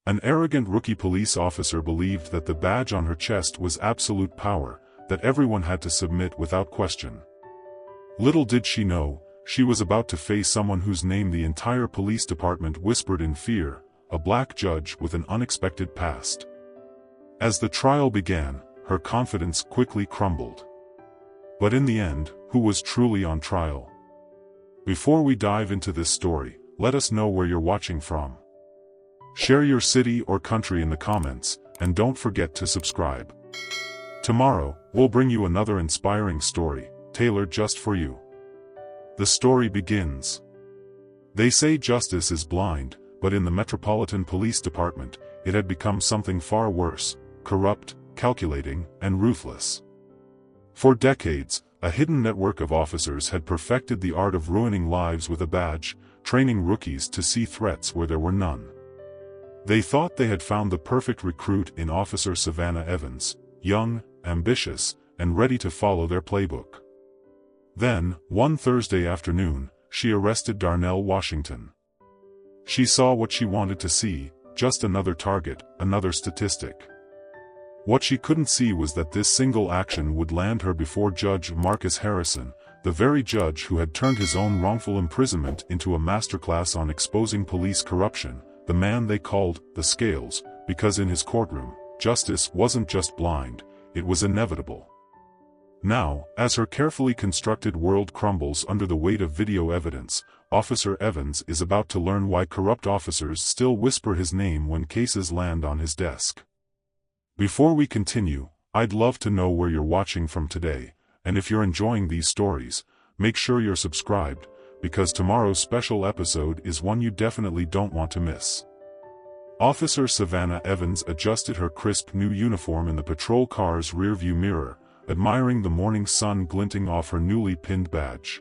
An arrogant rookie police officer believed that the badge on her chest was absolute power, that everyone had to submit without question. Little did she know, she was about to face someone whose name the entire police department whispered in fear, a black judge with an unexpected past. As the trial began, her confidence quickly crumbled. But in the end, who was truly on trial? Before we dive into this story, let us know where you're watching from. Share your city or country in the comments, and don't forget to subscribe. Tomorrow, we'll bring you another inspiring story, tailored just for you. The story begins. They say justice is blind, but in the Metropolitan Police Department, it had become something far worse, corrupt, calculating, and ruthless. For decades, a hidden network of officers had perfected the art of ruining lives with a badge, training rookies to see threats where there were none. They thought they had found the perfect recruit in Officer Savannah Evans, young, ambitious, and ready to follow their playbook. Then, one Thursday afternoon, she arrested Darnell Washington. She saw what she wanted to see, just another target, another statistic. What she couldn't see was that this single action would land her before Judge Marcus Harrison, the very judge who had turned his own wrongful imprisonment into a masterclass on exposing police corruption, the man they called the Scales, because in his courtroom, justice wasn't just blind, it was inevitable. Now, as her carefully constructed world crumbles under the weight of video evidence, Officer Evans is about to learn why corrupt officers still whisper his name when cases land on his desk. Before we continue, I'd love to know where you're watching from today, and if you're enjoying these stories, make sure you're subscribed, because tomorrow's special episode is one you definitely don't want to miss. Officer Savannah Evans adjusted her crisp new uniform in the patrol car's rearview mirror, admiring the morning sun glinting off her newly pinned badge.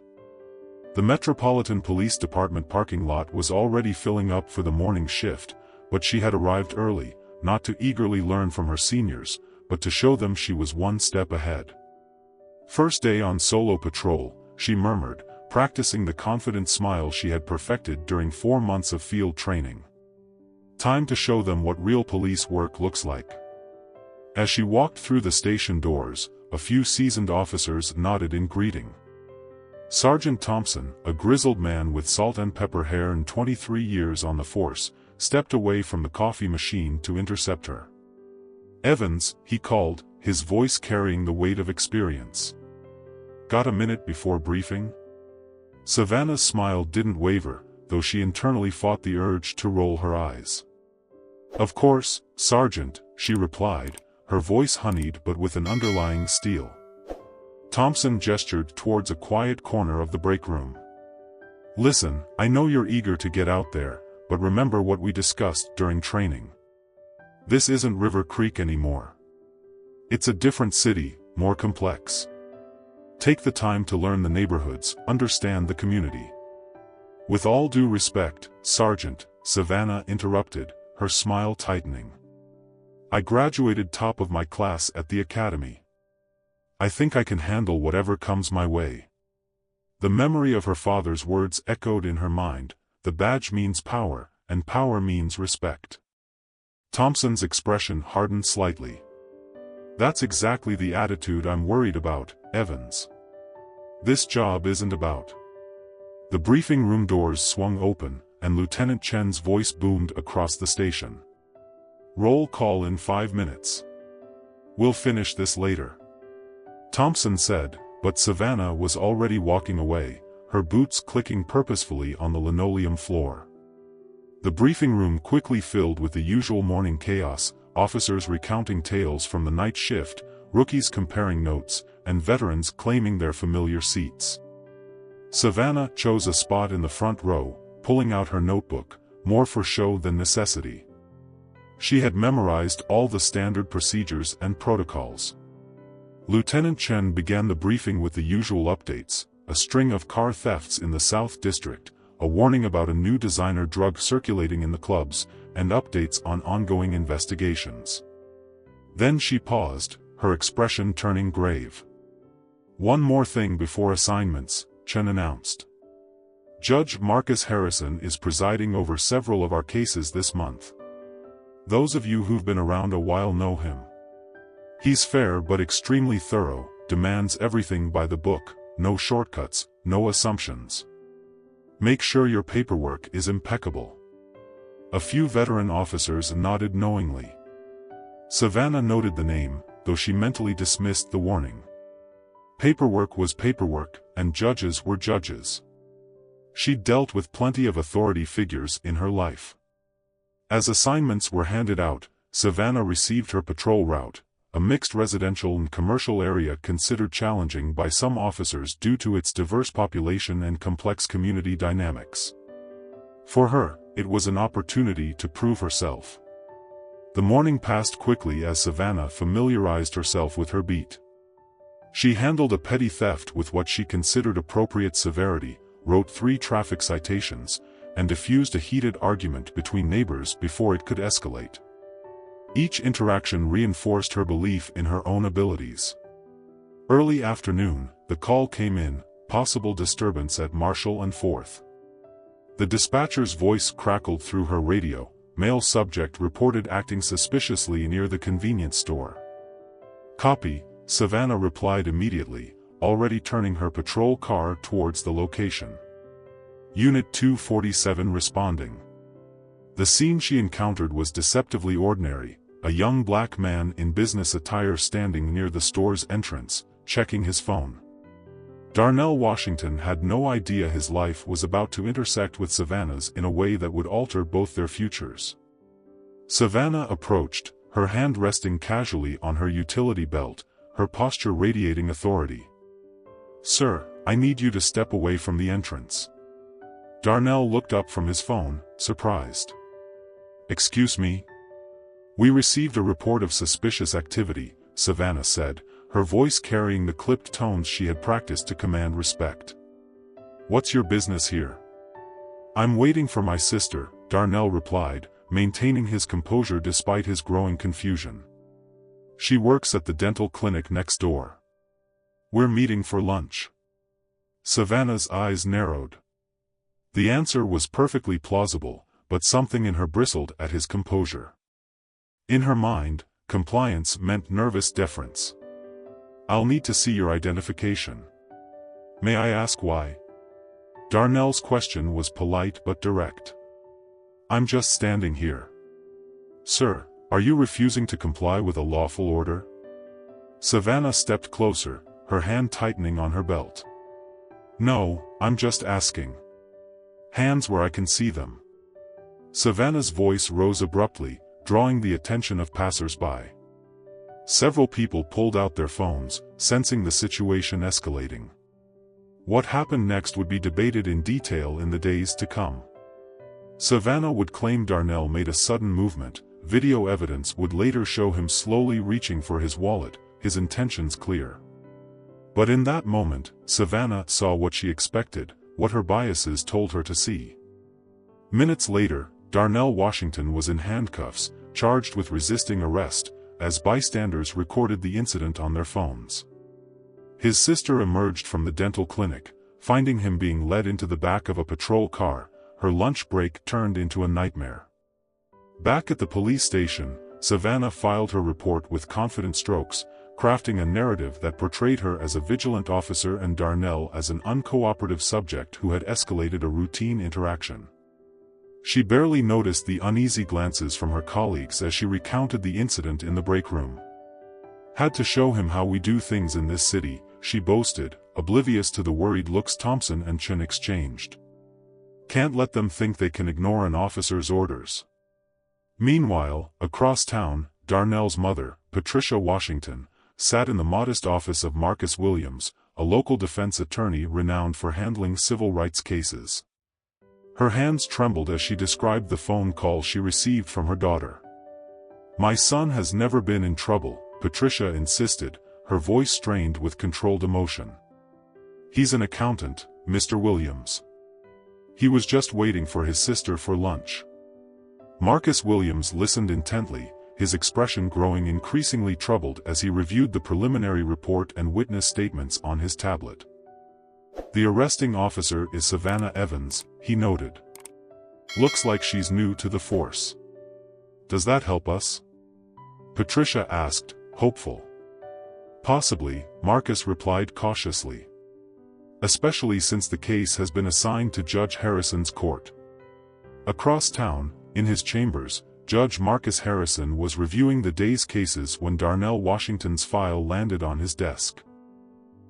The Metropolitan Police Department parking lot was already filling up for the morning shift, but she had arrived early, not to eagerly learn from her seniors, but to show them she was one step ahead. First day on solo patrol, she murmured, practicing the confident smile she had perfected during 4 months of field training. Time to show them what real police work looks like. As she walked through the station doors, a few seasoned officers nodded in greeting. Sergeant Thompson, a grizzled man with salt and pepper hair and 23 years on the force, stepped away from the coffee machine to intercept her. "Evans," he called, his voice carrying the weight of experience. "Got a minute before briefing?" Savannah's smile didn't waver, though she internally fought the urge to roll her eyes. "Of course, Sergeant," she replied, her voice honeyed but with an underlying steel. Thompson gestured towards a quiet corner of the break room. "Listen, I know you're eager to get out there, but remember what we discussed during training. This isn't River Creek anymore. It's a different city, more complex. Take the time to learn the neighborhoods, understand the community." "With all due respect, Sergeant," Savannah interrupted, her smile tightening. "I graduated top of my class at the academy. I think I can handle whatever comes my way." The memory of her father's words echoed in her mind, the badge means power, and power means respect. Thompson's expression hardened slightly. "That's exactly the attitude I'm worried about, Evans. This job isn't about." The briefing room doors swung open, and Lieutenant Chen's voice boomed across the station. "Roll call in 5 minutes. We'll finish this later," Thompson said, but Savannah was already walking away, her boots clicking purposefully on the linoleum floor. The briefing room quickly filled with the usual morning chaos, officers recounting tales from the night shift, rookies comparing notes, and veterans claiming their familiar seats. Savannah chose a spot in the front row, pulling out her notebook, more for show than necessity. She had memorized all the standard procedures and protocols. Lieutenant Chen began the briefing with the usual updates, a string of car thefts in the South District, a warning about a new designer drug circulating in the clubs, and updates on ongoing investigations. Then she paused, her expression turning grave. "One more thing before assignments," Chen announced. "Judge Marcus Harrison is presiding over several of our cases this month. Those of you who've been around a while know him. He's fair but extremely thorough, demands everything by the book, no shortcuts, no assumptions. Make sure your paperwork is impeccable. A few veteran officers nodded knowingly. Savannah noted the name, though she mentally dismissed the warning. Paperwork was paperwork, and judges were judges. She'd dealt with plenty of authority figures in her life. As assignments were handed out, Savannah received her patrol route, a mixed residential and commercial area considered challenging by some officers due to its diverse population and complex community dynamics. For her, it was an opportunity to prove herself. The morning passed quickly as Savannah familiarized herself with her beat. She handled a petty theft with what she considered appropriate severity, wrote 3 traffic citations, and diffused a heated argument between neighbors before it could escalate. Each interaction reinforced her belief in her own abilities. Early afternoon, the call came in, possible disturbance at Marshall and 4th. The dispatcher's voice crackled through her radio, male subject reported acting suspiciously near the convenience store. Copy, Savannah replied immediately, already turning her patrol car towards the location. Unit 247 responding. The scene she encountered was deceptively ordinary, a young black man in business attire standing near the store's entrance, checking his phone. Darnell Washington had no idea his life was about to intersect with Savannah's in a way that would alter both their futures. Savannah approached, her hand resting casually on her utility belt, her posture radiating authority. "Sir, I need you to step away from the entrance." Darnell looked up from his phone, surprised. "Excuse me?" "We received a report of suspicious activity," Savannah said, her voice carrying the clipped tones she had practiced to command respect. "What's your business here?" "I'm waiting for my sister," Darnell replied, maintaining his composure despite his growing confusion. "She works at the dental clinic next door. We're meeting for lunch." Savannah's eyes narrowed. The answer was perfectly plausible, but something in her bristled at his composure. In her mind, compliance meant nervous deference. "I'll need to see your identification." "May I ask why?" Darnell's question was polite but direct. "I'm just standing here." "Sir, are you refusing to comply with a lawful order?" Savannah stepped closer, her hand tightening on her belt. "No, I'm just asking. Hands where I can see them." Savannah's voice rose abruptly, drawing the attention of passers-by. Several people pulled out their phones, sensing the situation escalating. What happened next would be debated in detail in the days to come. Savannah would claim Darnell made a sudden movement, video evidence would later show him slowly reaching for his wallet, his intentions clear. But in that moment, Savannah saw what she expected, what her biases told her to see. Minutes later, Darnell Washington was in handcuffs, charged with resisting arrest, as bystanders recorded the incident on their phones. His sister emerged from the dental clinic, finding him being led into the back of a patrol car, her lunch break turned into a nightmare. Back at the police station, Savannah filed her report with confident strokes, crafting a narrative that portrayed her as a vigilant officer and Darnell as an uncooperative subject who had escalated a routine interaction. She barely noticed the uneasy glances from her colleagues as she recounted the incident in the break room. "Had to show him how we do things in this city," she boasted, oblivious to the worried looks Thompson and Chin exchanged. "Can't let them think they can ignore an officer's orders." Meanwhile, across town, Darnell's mother, Patricia Washington, sat in the modest office of Marcus Williams, a local defense attorney renowned for handling civil rights cases. Her hands trembled as she described the phone call she received from her daughter. "My son has never been in trouble," Patricia insisted, her voice strained with controlled emotion. "He's an accountant, Mr. Williams. He was just waiting for his sister for lunch." Marcus Williams listened intently, his expression growing increasingly troubled as he reviewed the preliminary report and witness statements on his tablet. "The arresting officer is Savannah Evans," he noted. "Looks like she's new to the force." Does that help us? Patricia asked, hopeful. Possibly, Marcus replied cautiously. Especially since the case has been assigned to Judge Harrison's court. Across town, in his chambers, Judge Marcus Harrison was reviewing the day's cases when Darnell Washington's file landed on his desk.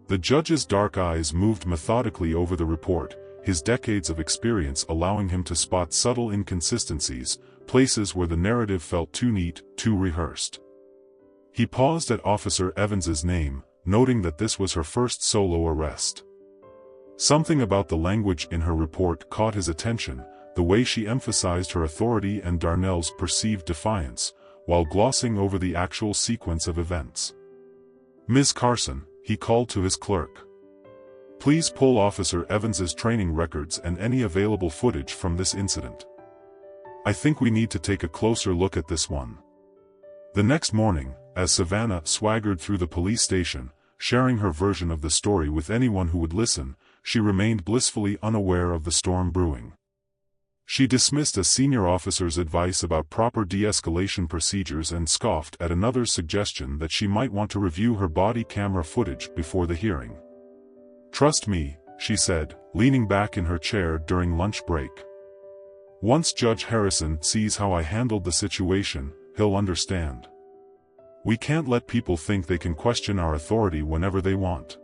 The judge's dark eyes moved methodically over the report, his decades of experience allowing him to spot subtle inconsistencies, places where the narrative felt too neat, too rehearsed. He paused at Officer Evans's name, noting that this was her first solo arrest. Something about the language in her report caught his attention, the way she emphasized her authority and Darnell's perceived defiance, while glossing over the actual sequence of events. "Ms. Carson," he called to his clerk. "Please pull Officer Evans's training records and any available footage from this incident. I think we need to take a closer look at this one." The next morning, as Savannah swaggered through the police station, sharing her version of the story with anyone who would listen, she remained blissfully unaware of the storm brewing. She dismissed a senior officer's advice about proper de-escalation procedures and scoffed at another's suggestion that she might want to review her body camera footage before the hearing. "Trust me," she said, leaning back in her chair during lunch break. "Once Judge Harrison sees how I handled the situation, he'll understand. We can't let people think they can question our authority whenever they want."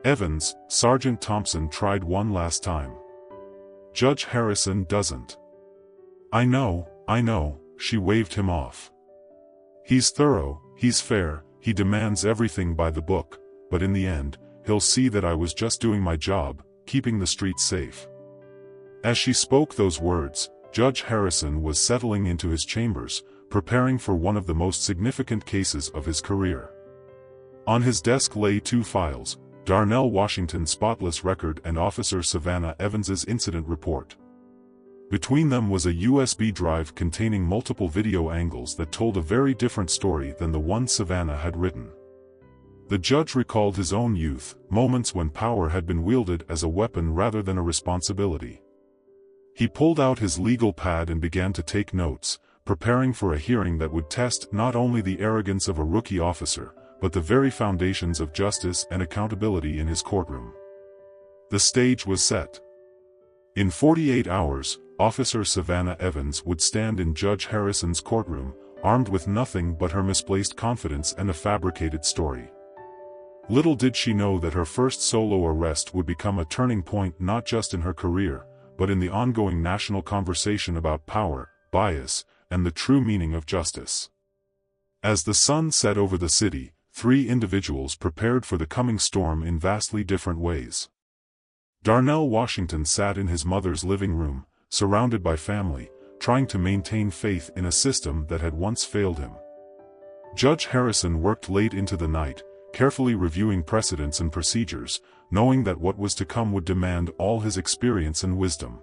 "Evans," Sergeant Thompson tried one last time. "Judge Harrison doesn't." I know, she waved him off. "He's thorough, he's fair, he demands everything by the book, but in the end, he'll see that I was just doing my job, keeping the streets safe." As she spoke those words, Judge Harrison was settling into his chambers, preparing for one of the most significant cases of his career. On his desk lay two files, Darnell Washington's spotless record and Officer Savannah Evans's incident report. Between them was a USB drive containing multiple video angles that told a very different story than the one Savannah had written. The judge recalled his own youth, moments when power had been wielded as a weapon rather than a responsibility. He pulled out his legal pad and began to take notes, preparing for a hearing that would test not only the arrogance of a rookie officer, but the very foundations of justice and accountability in his courtroom. The stage was set. In 48 hours, Officer Savannah Evans would stand in Judge Harrison's courtroom, armed with nothing but her misplaced confidence and a fabricated story. Little did she know that her first solo arrest would become a turning point not just in her career, but in the ongoing national conversation about power, bias, and the true meaning of justice. As the sun set over the city, three individuals prepared for the coming storm in vastly different ways. Darnell Washington sat in his mother's living room, surrounded by family, trying to maintain faith in a system that had once failed him. Judge Harrison worked late into the night, carefully reviewing precedents and procedures, knowing that what was to come would demand all his experience and wisdom.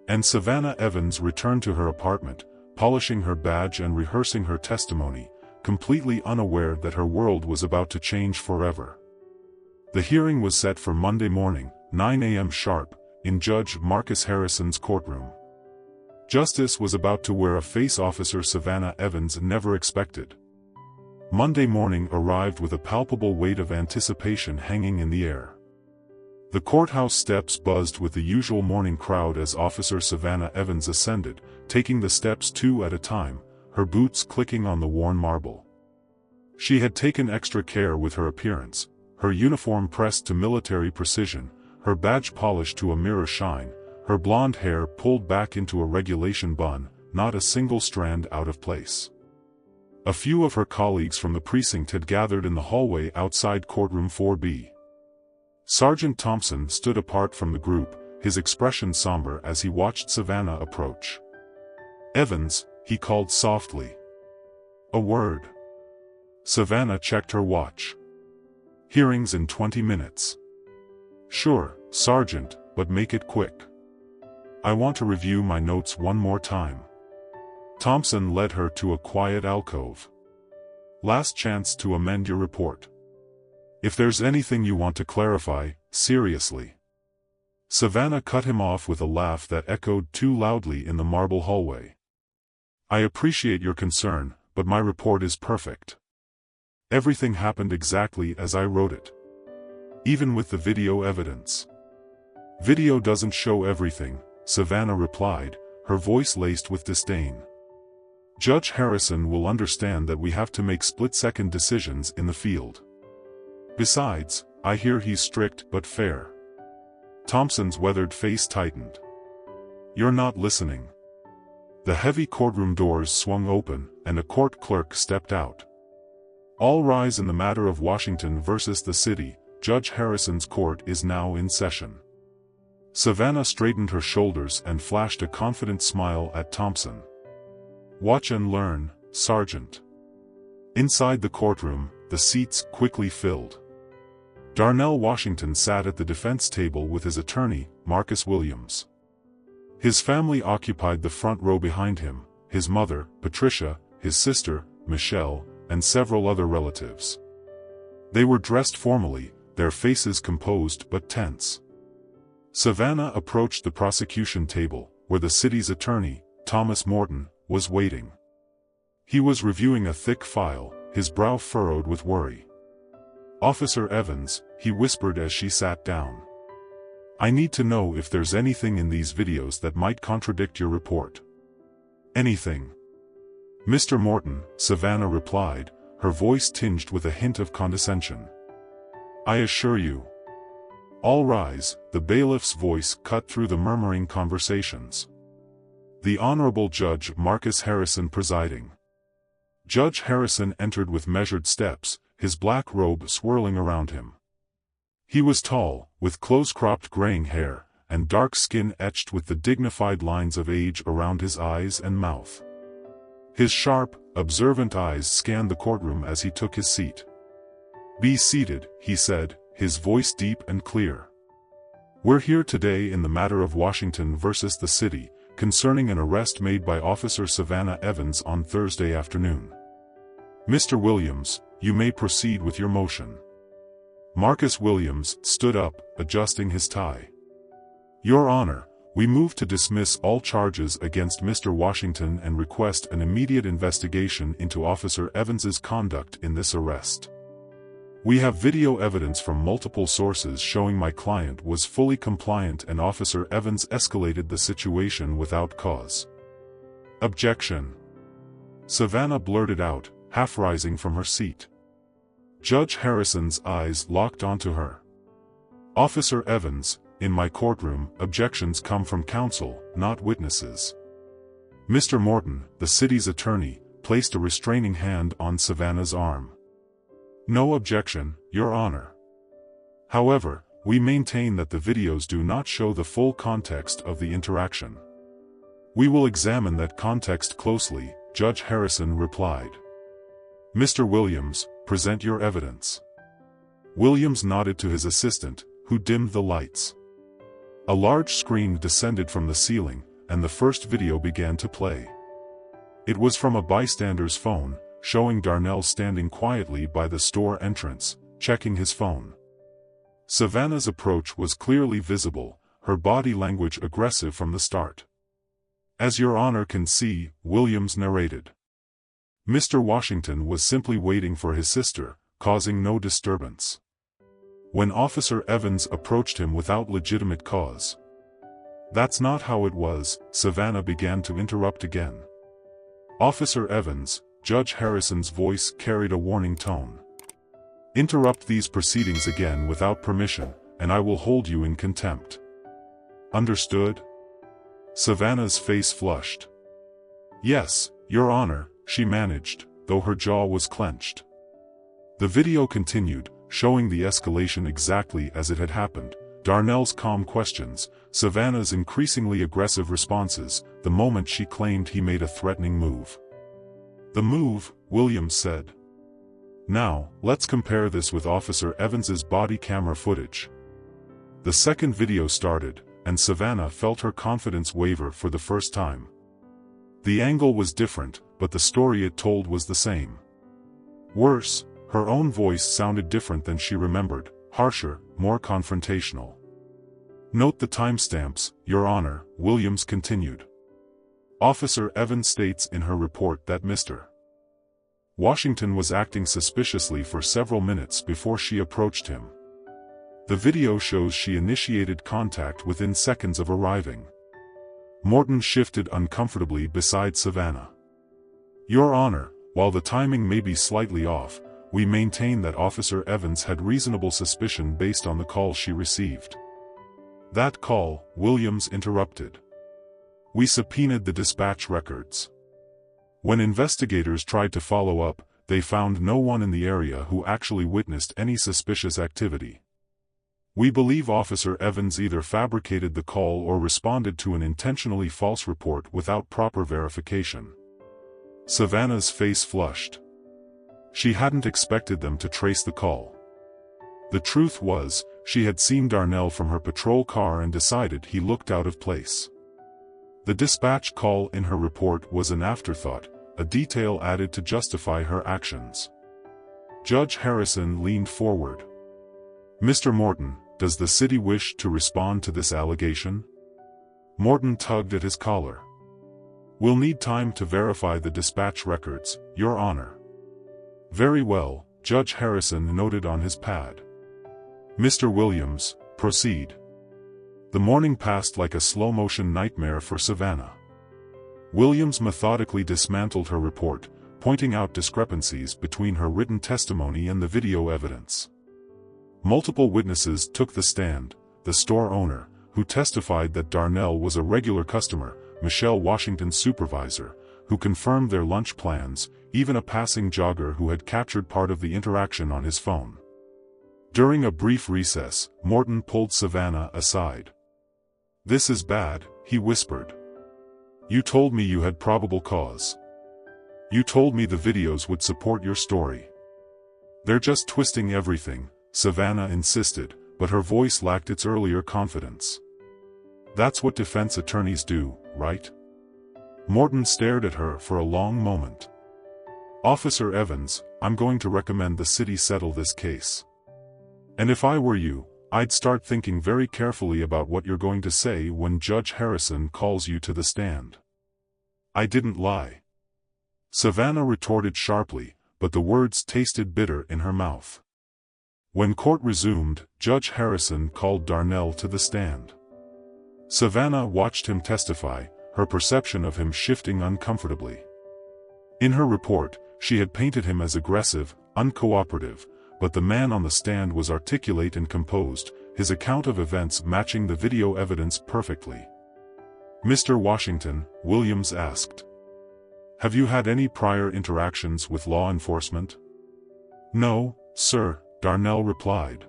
And Savannah Evans returned to her apartment, polishing her badge and rehearsing her testimony, completely unaware that her world was about to change forever. The hearing was set for Monday morning, 9 a.m. sharp, in Judge Marcus Harrison's courtroom. Justice was about to wear a face Officer Savannah Evans never expected. Monday morning arrived with a palpable weight of anticipation hanging in the air. The courthouse steps buzzed with the usual morning crowd as Officer Savannah Evans ascended, taking the steps two at a time, her boots clicking on the worn marble. She had taken extra care with her appearance, her uniform pressed to military precision, her badge polished to a mirror shine, her blonde hair pulled back into a regulation bun, not a single strand out of place. A few of her colleagues from the precinct had gathered in the hallway outside courtroom 4B. Sergeant Thompson stood apart from the group, his expression somber as he watched Savannah approach. "Evans," he called softly. "A word." Savannah checked her watch. "Hearings in 20 minutes. "Sure, Sergeant, but make it quick. I want to review my notes one more time." Thompson led her to a quiet alcove. "Last chance to amend your report. If there's anything you want to clarify, seriously." Savannah cut him off with a laugh that echoed too loudly in the marble hallway. I appreciate your concern, but my report is perfect. Everything happened exactly as I wrote it. Even with the video evidence. Video doesn't show everything, Savannah replied, her voice laced with disdain. Judge Harrison will understand that we have to make split-second decisions in the field. Besides, I hear he's strict but fair. Thompson's weathered face tightened. You're not listening. The heavy courtroom doors swung open, and a court clerk stepped out. All rise in the matter of Washington versus the city. Judge Harrison's court is now in session. Savannah straightened her shoulders and flashed a confident smile at Thompson. Watch and learn, Sergeant. Inside the courtroom, the seats quickly filled. Darnell Washington sat at the defense table with his attorney, Marcus Williams. His family occupied the front row behind him, his mother, Patricia, his sister, Michelle, and several other relatives. They were dressed formally, their faces composed but tense. Savannah approached the prosecution table, where the city's attorney, Thomas Morton, was waiting. He was reviewing a thick file, his brow furrowed with worry. Officer Evans, he whispered as she sat down. I need to know if there's anything in these videos that might contradict your report. Anything. Mr. Morton, Savannah replied, her voice tinged with a hint of condescension. I assure you. All rise, the bailiff's voice cut through the murmuring conversations. The Honorable Judge Marcus Harrison presiding. Judge Harrison entered with measured steps, his black robe swirling around him. He was tall, with close-cropped graying hair, and dark skin etched with the dignified lines of age around his eyes and mouth. His sharp, observant eyes scanned the courtroom as he took his seat. Be seated, he said, his voice deep and clear. We're here today in the matter of Washington versus the city, concerning an arrest made by Officer Savannah Evans on Thursday afternoon. Mr. Williams, you may proceed with your motion. Marcus Williams stood up, adjusting his tie. Your Honor, we move to dismiss all charges against Mr. Washington and request an immediate investigation into Officer Evans's conduct in this arrest. We have video evidence from multiple sources showing my client was fully compliant and Officer Evans escalated the situation without cause. Objection. Savannah blurted out, half rising from her seat. Judge Harrison's eyes locked onto her. Officer Evans, in my courtroom, objections come from counsel, not witnesses. Mr. Morton, the city's attorney, placed a restraining hand on Savannah's arm. No objection, Your Honor. However, we maintain that the videos do not show the full context of the interaction. We will examine that context closely, Judge Harrison replied. Mr. Williams, present your evidence. Williams nodded to his assistant, who dimmed the lights. A large screen descended from the ceiling, and the first video began to play. It was from a bystander's phone, showing Darnell standing quietly by the store entrance, checking his phone. Savannah's approach was clearly visible, her body language aggressive from the start. As Your Honor can see, Williams narrated. Mr. Washington was simply waiting for his sister, causing no disturbance. When Officer Evans approached him without legitimate cause. That's not how it was, Savannah began to interrupt again. Officer Evans, Judge Harrison's voice carried a warning tone. Interrupt these proceedings again without permission, and I will hold you in contempt. Understood? Savannah's face flushed. Yes, Your Honor, she managed, though her jaw was clenched. The video continued, showing the escalation exactly as it had happened, Darnell's calm questions, Savannah's increasingly aggressive responses, the moment she claimed he made a threatening move. The move, Williams said. Now, let's compare this with Officer Evans's body camera footage. The second video started, and Savannah felt her confidence waver for the first time. The angle was different, but the story it told was the same. Worse, her own voice sounded different than she remembered, harsher, more confrontational. Note the timestamps, Your Honor, Williams continued. Officer Evans states in her report that Mr. Washington was acting suspiciously for several minutes before she approached him. The video shows she initiated contact within seconds of arriving. Morton shifted uncomfortably beside Savannah. Your Honor, while the timing may be slightly off, we maintain that Officer Evans had reasonable suspicion based on the call she received. That call, Williams interrupted. We subpoenaed the dispatch records. When investigators tried to follow up, they found no one in the area who actually witnessed any suspicious activity. We believe Officer Evans either fabricated the call or responded to an intentionally false report without proper verification. Savannah's face flushed. She hadn't expected them to trace the call. The truth was, she had seen Darnell from her patrol car and decided he looked out of place. The dispatch call in her report was an afterthought, a detail added to justify her actions. Judge Harrison leaned forward. Mr. Morton, does the city wish to respond to this allegation? Morton tugged at his collar. We'll need time to verify the dispatch records, Your Honor. Very well, Judge Harrison noted on his pad. Mr. Williams, proceed. The morning passed like a slow-motion nightmare for Savannah. Williams methodically dismantled her report, pointing out discrepancies between her written testimony and the video evidence. Multiple witnesses took the stand: the store owner, who testified that Darnell was a regular customer, Michelle Washington's supervisor, who confirmed their lunch plans, even a passing jogger who had captured part of the interaction on his phone. During a brief recess, Morton pulled Savannah aside. This is bad, he whispered. You told me you had probable cause. You told me the videos would support your story. They're just twisting everything, Savannah insisted, but her voice lacked its earlier confidence. That's what defense attorneys do, right? Morton stared at her for a long moment. Officer Evans, I'm going to recommend the city settle this case. And if I were you, I'd start thinking very carefully about what you're going to say when Judge Harrison calls you to the stand. I didn't lie. Savannah retorted sharply, but the words tasted bitter in her mouth. When court resumed, Judge Harrison called Darnell to the stand. Savannah watched him testify, her perception of him shifting uncomfortably. In her report, she had painted him as aggressive, uncooperative, but the man on the stand was articulate and composed, his account of events matching the video evidence perfectly. Mr. Washington, Williams asked. Have you had any prior interactions with law enforcement? No, sir, Darnell replied.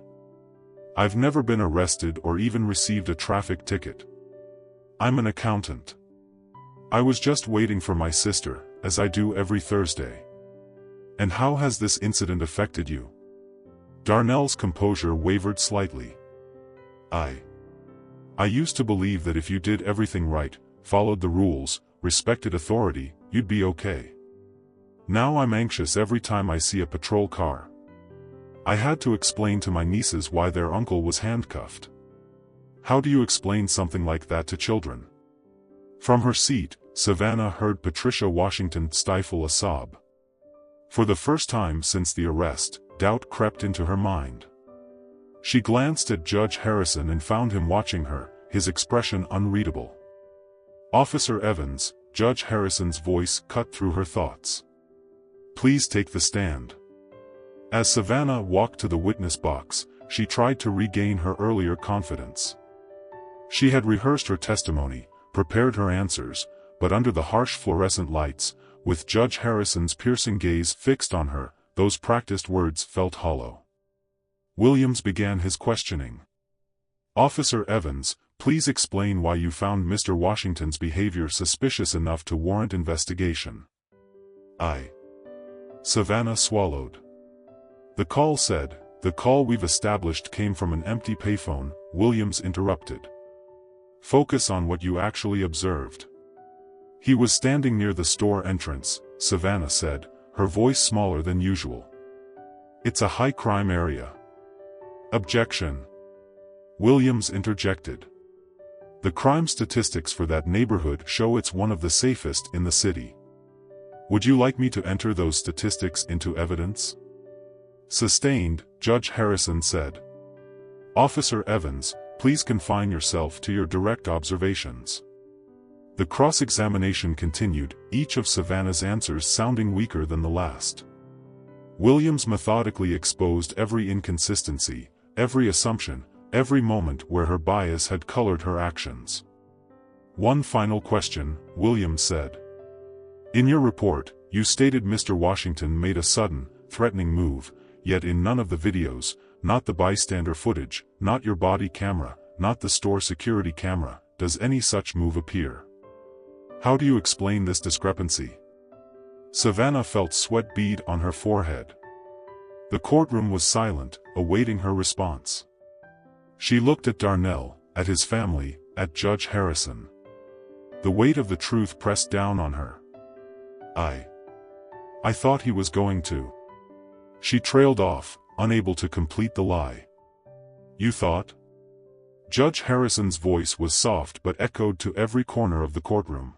I've never been arrested or even received a traffic ticket. I'm an accountant. I was just waiting for my sister, as I do every Thursday. And how has this incident affected you? Darnell's composure wavered slightly. I used to believe that if you did everything right, followed the rules, respected authority, you'd be okay. Now I'm anxious every time I see a patrol car. I had to explain to my nieces why their uncle was handcuffed. How do you explain something like that to children? From her seat, Savannah heard Patricia Washington stifle a sob. For the first time since the arrest, doubt crept into her mind. She glanced at Judge Harrison and found him watching her, his expression unreadable. Officer Evans, Judge Harrison's voice cut through her thoughts. Please take the stand. As Savannah walked to the witness box, she tried to regain her earlier confidence. She had rehearsed her testimony, prepared her answers, but under the harsh fluorescent lights, with Judge Harrison's piercing gaze fixed on her, those practiced words felt hollow. Williams began his questioning. Officer Evans, please explain why you found Mr. Washington's behavior suspicious enough to warrant investigation. Savannah swallowed. The call said, the call we've established came from an empty payphone, Williams interrupted. Focus on what you actually observed. He was standing near the store entrance, Savannah said, her voice smaller than usual. It's a high-crime area. Objection. Williams interjected. The crime statistics for that neighborhood show it's one of the safest in the city. Would you like me to enter those statistics into evidence? Sustained, Judge Harrison said. Officer Evans, please confine yourself to your direct observations. The cross-examination continued, each of Savannah's answers sounding weaker than the last. Williams methodically exposed every inconsistency, every assumption, every moment where her bias had colored her actions. One final question, Williams said. In your report, you stated Mr. Washington made a sudden, threatening move, yet in none of the videos, not the bystander footage, not your body camera, not the store security camera, does any such move appear. How do you explain this discrepancy? Savannah felt sweat bead on her forehead. The courtroom was silent, awaiting her response. She looked at Darnell, at his family, at Judge Harrison. The weight of the truth pressed down on her. I thought he was going to. She trailed off, unable to complete the lie. You thought? Judge Harrison's voice was soft but echoed to every corner of the courtroom.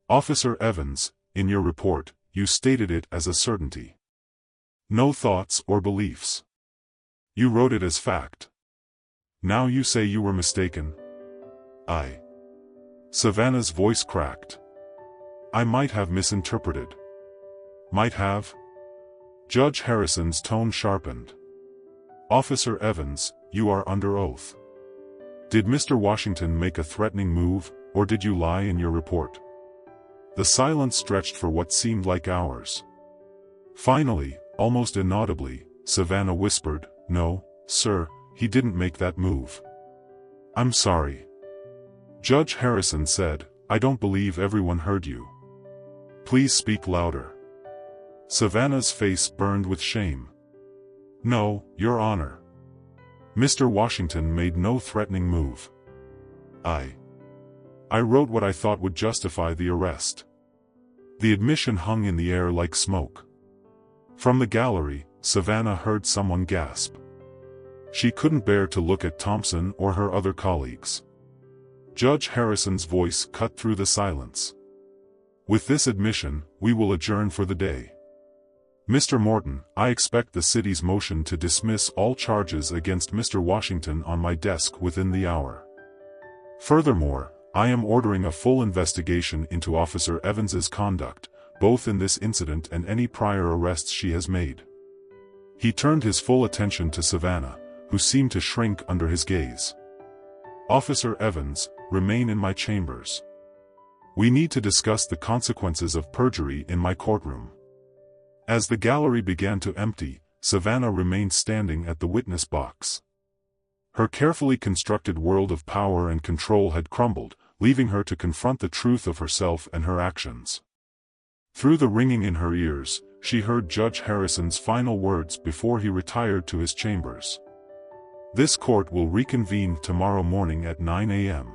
Officer Evans, in your report, you stated it as a certainty. No thoughts or beliefs. You wrote it as fact. Now you say you were mistaken? Savannah's voice cracked. I might have misinterpreted. Might have? Judge Harrison's tone sharpened. Officer Evans, you are under oath. Did Mr. Washington make a threatening move, or did you lie in your report? The silence stretched for what seemed like hours. Finally, almost inaudibly, Savannah whispered, No, sir, he didn't make that move. I'm sorry. Judge Harrison said, I don't believe everyone heard you. Please speak louder. Savannah's face burned with shame. No, Your Honor. Mr. Washington made no threatening move. I wrote what I thought would justify the arrest. The admission hung in the air like smoke. From the gallery, Savannah heard someone gasp. She couldn't bear to look at Thompson or her other colleagues. Judge Harrison's voice cut through the silence. With this admission, we will adjourn for the day. Mr. Morton, I expect the city's motion to dismiss all charges against Mr. Washington on my desk within the hour. Furthermore, I am ordering a full investigation into Officer Evans's conduct, both in this incident and any prior arrests she has made. He turned his full attention to Savannah, who seemed to shrink under his gaze. Officer Evans, remain in my chambers. We need to discuss the consequences of perjury in my courtroom. As the gallery began to empty, Savannah remained standing at the witness box. Her carefully constructed world of power and control had crumbled, leaving her to confront the truth of herself and her actions. Through the ringing in her ears, she heard Judge Harrison's final words before he retired to his chambers. This court will reconvene tomorrow morning at 9 a.m.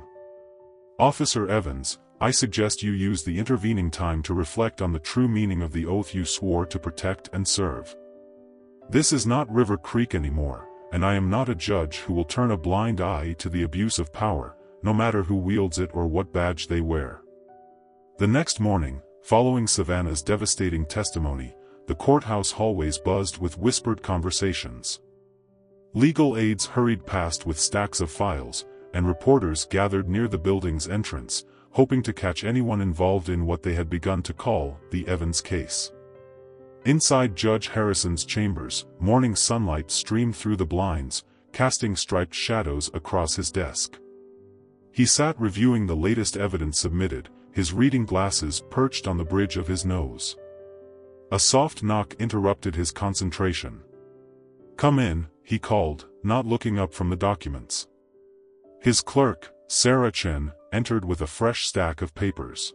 Officer Evans, I suggest you use the intervening time to reflect on the true meaning of the oath you swore to protect and serve. This is not River Creek anymore, and I am not a judge who will turn a blind eye to the abuse of power, no matter who wields it or what badge they wear. The next morning, following Savannah's devastating testimony, the courthouse hallways buzzed with whispered conversations. Legal aides hurried past with stacks of files, and reporters gathered near the building's entrance, hoping to catch anyone involved in what they had begun to call the Evans case. Inside Judge Harrison's chambers, morning sunlight streamed through the blinds, casting striped shadows across his desk. He sat reviewing the latest evidence submitted, his reading glasses perched on the bridge of his nose. A soft knock interrupted his concentration. Come in, he called, not looking up from the documents. His clerk, Sarah Chen, entered with a fresh stack of papers.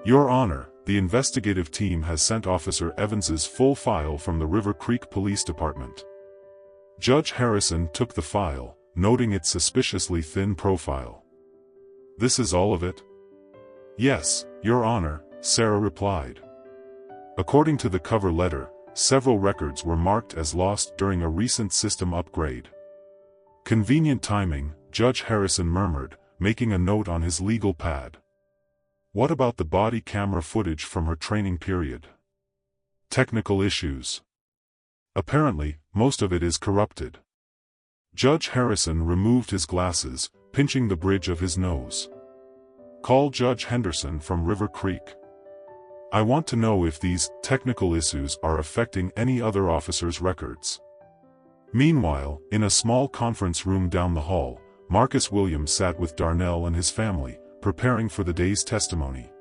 Your Honor, the investigative team has sent Officer Evans's full file from the River Creek Police Department. Judge Harrison took the file, noting its suspiciously thin profile. This is all of it? Yes, Your Honor, Sarah replied. According to the cover letter, several records were marked as lost during a recent system upgrade. Convenient timing, Judge Harrison murmured, making a note on his legal pad. What about the body camera footage from her training period? Technical issues. Apparently, most of it is corrupted. Judge Harrison removed his glasses, pinching the bridge of his nose. Call Judge Henderson from River Creek. I want to know if these technical issues are affecting any other officers' records. Meanwhile, in a small conference room down the hall, Marcus Williams sat with Darnell and his family, preparing for the day's testimony.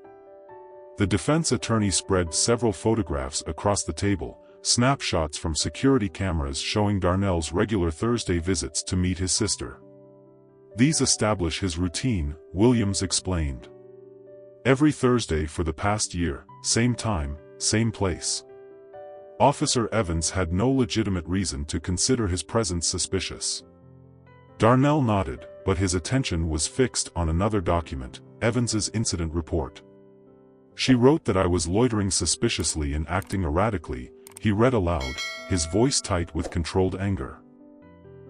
The defense attorney spread several photographs across the table, snapshots from security cameras showing Darnell's regular Thursday visits to meet his sister. These establish his routine, Williams explained. Every Thursday for the past year, same time, same place. Officer Evans had no legitimate reason to consider his presence suspicious. Darnell nodded, but his attention was fixed on another document, Evans's incident report. She wrote that I was loitering suspiciously and acting erratically, he read aloud, his voice tight with controlled anger.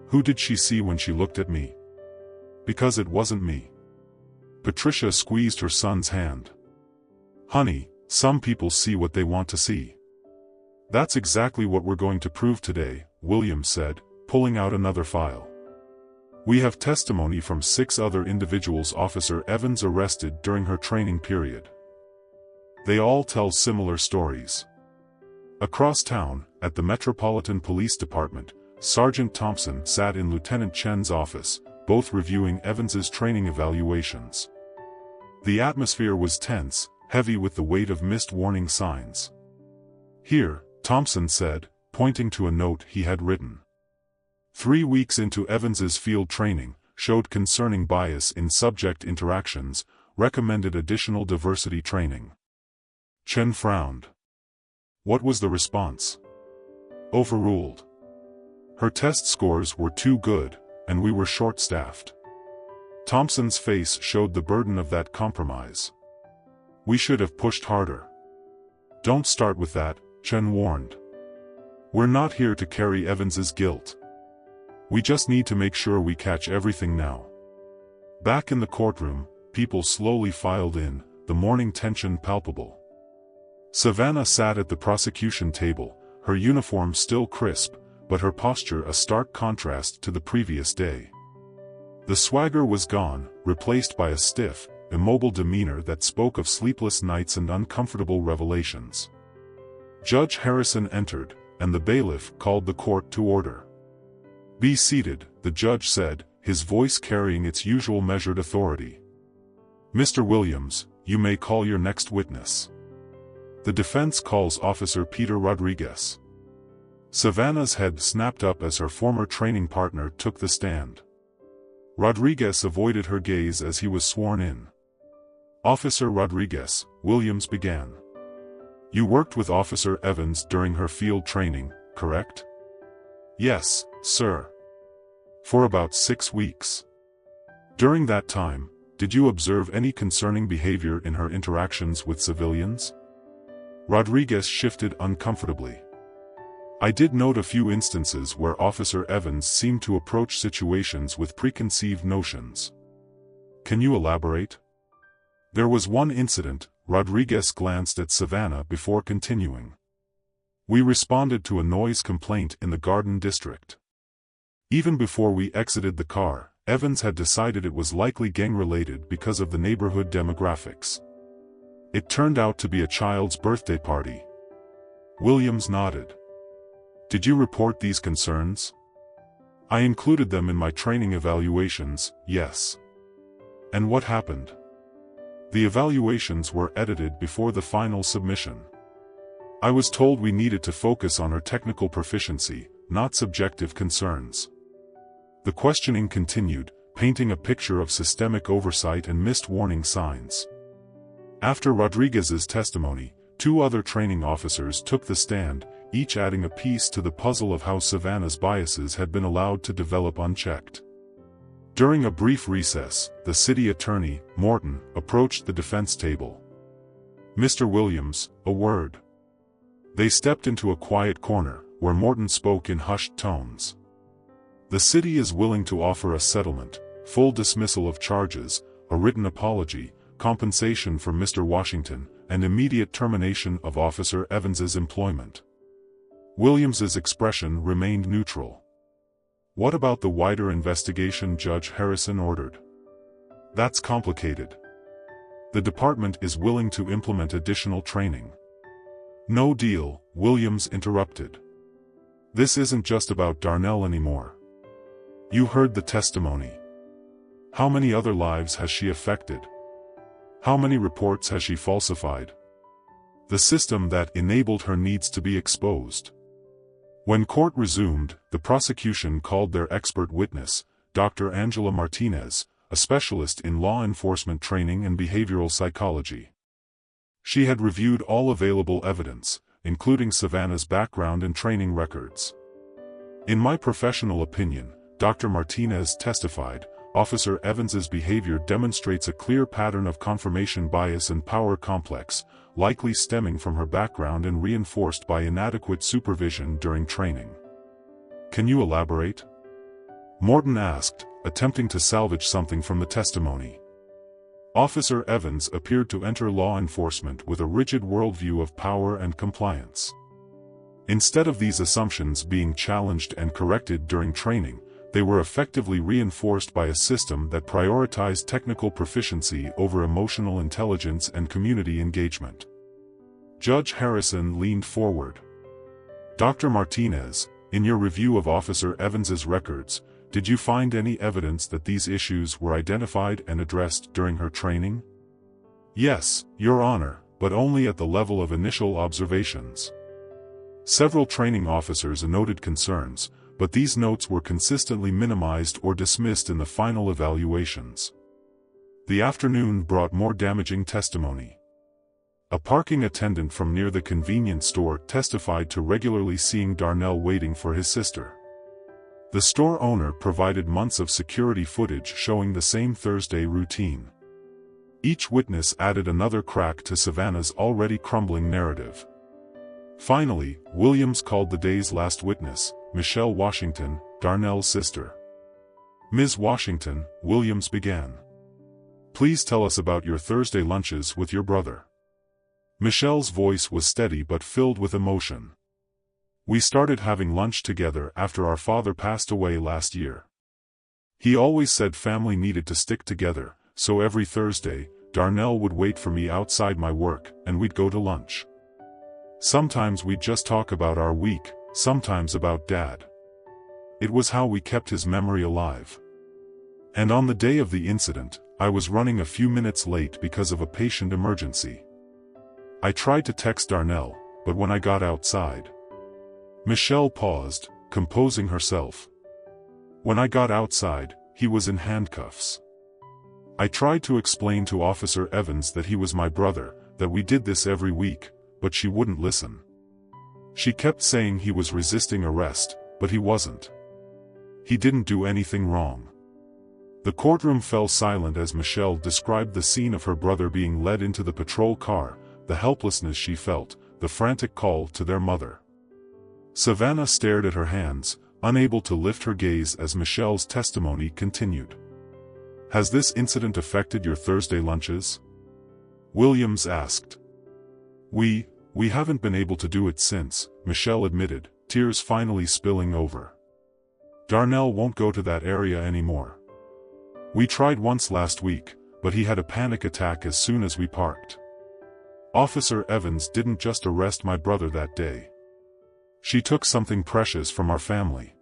Who did she see when she looked at me? Because it wasn't me. Patricia squeezed her son's hand. Honey, some people see what they want to see. That's exactly what we're going to prove today, Williams said, pulling out another file. We have testimony from 6 other individuals Officer Evans arrested during her training period. They all tell similar stories. Across town, at the Metropolitan Police Department, Sergeant Thompson sat in Lieutenant Chen's office, both reviewing Evans's training evaluations. The atmosphere was tense, heavy with the weight of missed warning signs. Here, Thompson said, pointing to a note he had written. 3 weeks into Evans's field training, showed concerning bias in subject interactions, recommended additional diversity training. Chen frowned. What was the response? Overruled. Her test scores were too good, and we were short-staffed. Thompson's face showed the burden of that compromise. We should have pushed harder. Don't start with that, Chen warned. We're not here to carry Evans's guilt. We just need to make sure we catch everything now. Back in the courtroom, people slowly filed in, the morning tension palpable. Savannah sat at the prosecution table, her uniform still crisp, but her posture a stark contrast to the previous day. The swagger was gone, replaced by a stiff, immobile demeanor that spoke of sleepless nights and uncomfortable revelations. Judge Harrison entered, and the bailiff called the court to order. Be seated, the judge said, his voice carrying its usual measured authority. Mr. Williams, you may call your next witness. The defense calls Officer Peter Rodriguez. Savannah's head snapped up as her former training partner took the stand. Rodriguez avoided her gaze as he was sworn in. Officer Rodriguez, Williams began. You worked with Officer Evans during her field training, correct? Yes, sir. For about 6 weeks. During that time, did you observe any concerning behavior in her interactions with civilians? Rodriguez shifted uncomfortably. I did note a few instances where Officer Evans seemed to approach situations with preconceived notions. Can you elaborate? There was one incident, Rodriguez glanced at Savannah before continuing. We responded to a noise complaint in the Garden District. Even before we exited the car, Evans had decided it was likely gang-related because of the neighborhood demographics. It turned out to be a child's birthday party. Williams nodded. Did you report these concerns? I included them in my training evaluations, yes. And what happened? The evaluations were edited before the final submission. I was told we needed to focus on her technical proficiency, not subjective concerns. The questioning continued, painting a picture of systemic oversight and missed warning signs. After Rodriguez's testimony, 2 other training officers took the stand, each adding a piece to the puzzle of how Savannah's biases had been allowed to develop unchecked. During a brief recess, the city attorney, Morton, approached the defense table. Mr. Williams, a word. They stepped into a quiet corner, where Morton spoke in hushed tones. The city is willing to offer a settlement, full dismissal of charges, a written apology, compensation for Mr. Washington, and immediate termination of Officer Evans's employment. Williams's expression remained neutral. What about the wider investigation Judge Harrison ordered? That's complicated. The department is willing to implement additional training. No deal, Williams interrupted. This isn't just about Darnell anymore. You heard the testimony. How many other lives has she affected? How many reports has she falsified? The system that enabled her needs to be exposed. When court resumed, the prosecution called their expert witness, Dr. Angela Martinez, a specialist in law enforcement training and behavioral psychology. She had reviewed all available evidence, including Savannah's background and training records. In my professional opinion, Dr. Martinez testified, Officer Evans's behavior demonstrates a clear pattern of confirmation bias and power complex, likely stemming from her background and reinforced by inadequate supervision during training. Can you elaborate? Morton asked, attempting to salvage something from the testimony. Officer Evans appeared to enter law enforcement with a rigid worldview of power and compliance. Instead of these assumptions being challenged and corrected during training, they were effectively reinforced by a system that prioritized technical proficiency over emotional intelligence and community engagement. Judge Harrison leaned forward. Dr. Martinez, in your review of Officer Evans's records, did you find any evidence that these issues were identified and addressed during her training? Yes, Your Honor, but only at the level of initial observations. Several training officers noted concerns, but these notes were consistently minimized or dismissed in the final evaluations. The afternoon brought more damaging testimony. A parking attendant from near the convenience store testified to regularly seeing Darnell waiting for his sister. The store owner provided months of security footage showing the same Thursday routine. Each witness added another crack to Savannah's already crumbling narrative. Finally, Williams called the day's last witness, Michelle Washington, Darnell's sister. Ms. Washington, Williams began. Please tell us about your Thursday lunches with your brother. Michelle's voice was steady but filled with emotion. We started having lunch together after our father passed away last year. He always said family needed to stick together, so every Thursday, Darnell would wait for me outside my work, and we'd go to lunch. Sometimes we'd just talk about our week, sometimes about Dad. It was how we kept his memory alive. And on the day of the incident, I was running a few minutes late because of a patient emergency. I tried to text Darnell, but when I got outside... Michelle paused, composing herself. When I got outside, he was in handcuffs. I tried to explain to Officer Evans that he was my brother, that we did this every week, but she wouldn't listen. She kept saying he was resisting arrest, but he wasn't. He didn't do anything wrong. The courtroom fell silent as Michelle described the scene of her brother being led into the patrol car, the helplessness she felt, the frantic call to their mother. Savannah stared at her hands, unable to lift her gaze as Michelle's testimony continued. Has this incident affected your Thursday lunches? Williams asked. We haven't been able to do it since, Michelle admitted, tears finally spilling over. Darnell won't go to that area anymore. We tried once last week, but he had a panic attack as soon as we parked. Officer Evans didn't just arrest my brother that day. She took something precious from our family.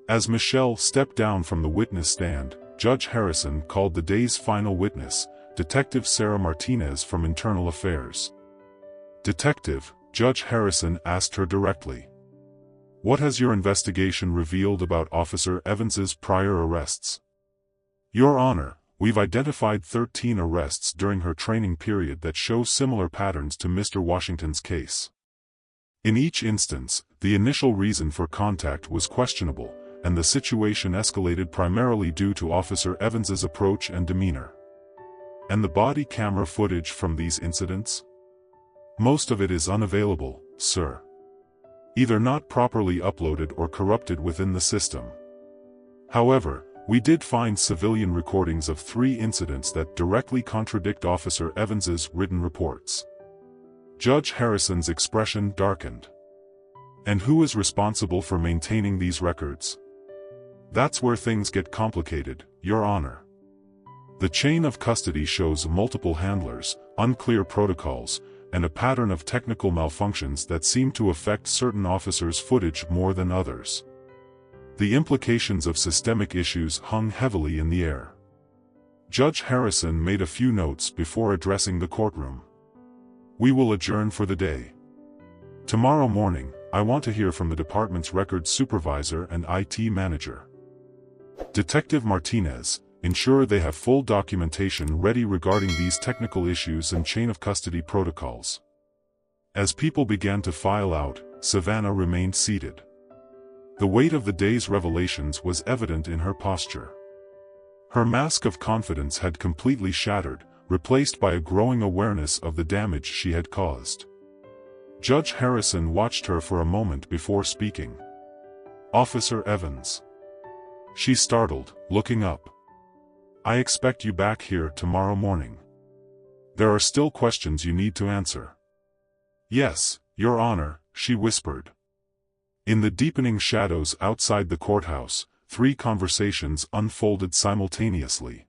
As Michelle stepped down from the witness stand, Judge Harrison called the day's final witness, Detective Sarah Martinez from Internal Affairs. Detective, Judge Harrison asked her directly. What has your investigation revealed about Officer Evans's prior arrests? Your Honor, we've identified 13 arrests during her training period that show similar patterns to Mr. Washington's case. In each instance, the initial reason for contact was questionable, and the situation escalated primarily due to Officer Evans's approach and demeanor. And the body camera footage from these incidents? Most of it is unavailable, sir. Either not properly uploaded or corrupted within the system. However, We did find civilian recordings of 3 incidents that directly contradict Officer Evans's written reports. Judge Harrison's expression darkened. And who is responsible for maintaining these records? That's where things get complicated, Your Honor. The chain of custody shows multiple handlers, unclear protocols, and a pattern of technical malfunctions that seem to affect certain officers' footage more than others. The implications of systemic issues hung heavily in the air. Judge Harrison made a few notes before addressing the courtroom. We will adjourn for the day. Tomorrow morning, I want to hear from the department's records supervisor and IT manager. Detective Martinez, ensure they have full documentation ready regarding these technical issues and chain of custody protocols. As people began to file out, Savannah remained seated. The weight of the day's revelations was evident in her posture. Her mask of confidence had completely shattered, replaced by a growing awareness of the damage she had caused. Judge Harrison watched her for a moment before speaking. Officer Evans. She startled, looking up. I expect you back here tomorrow morning. There are still questions you need to answer. Yes, Your Honor, she whispered. In the deepening shadows outside the courthouse, 3 conversations unfolded simultaneously.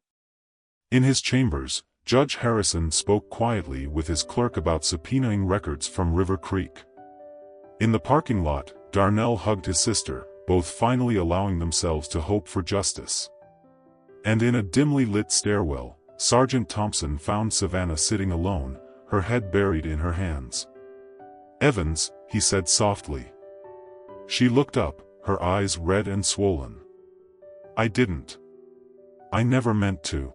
In his chambers, Judge Harrison spoke quietly with his clerk about subpoenaing records from River Creek. In the parking lot, Darnell hugged his sister, both finally allowing themselves to hope for justice. And in a dimly lit stairwell, Sergeant Thompson found Savannah sitting alone, her head buried in her hands. Evans, he said softly. She looked up, her eyes red and swollen. I didn't. I never meant to.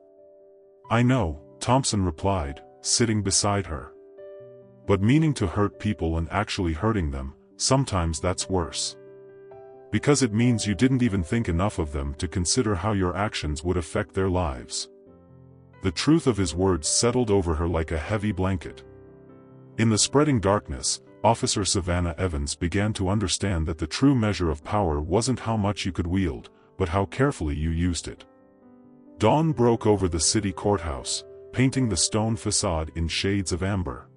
I know, Thompson replied, sitting beside her. But meaning to hurt people and actually hurting them, sometimes that's worse. Because it means you didn't even think enough of them to consider how your actions would affect their lives. The truth of his words settled over her like a heavy blanket. In the spreading darkness, Officer Savannah Evans began to understand that the true measure of power wasn't how much you could wield, but how carefully you used it. Dawn broke over the city courthouse, painting the stone facade in shades of amber.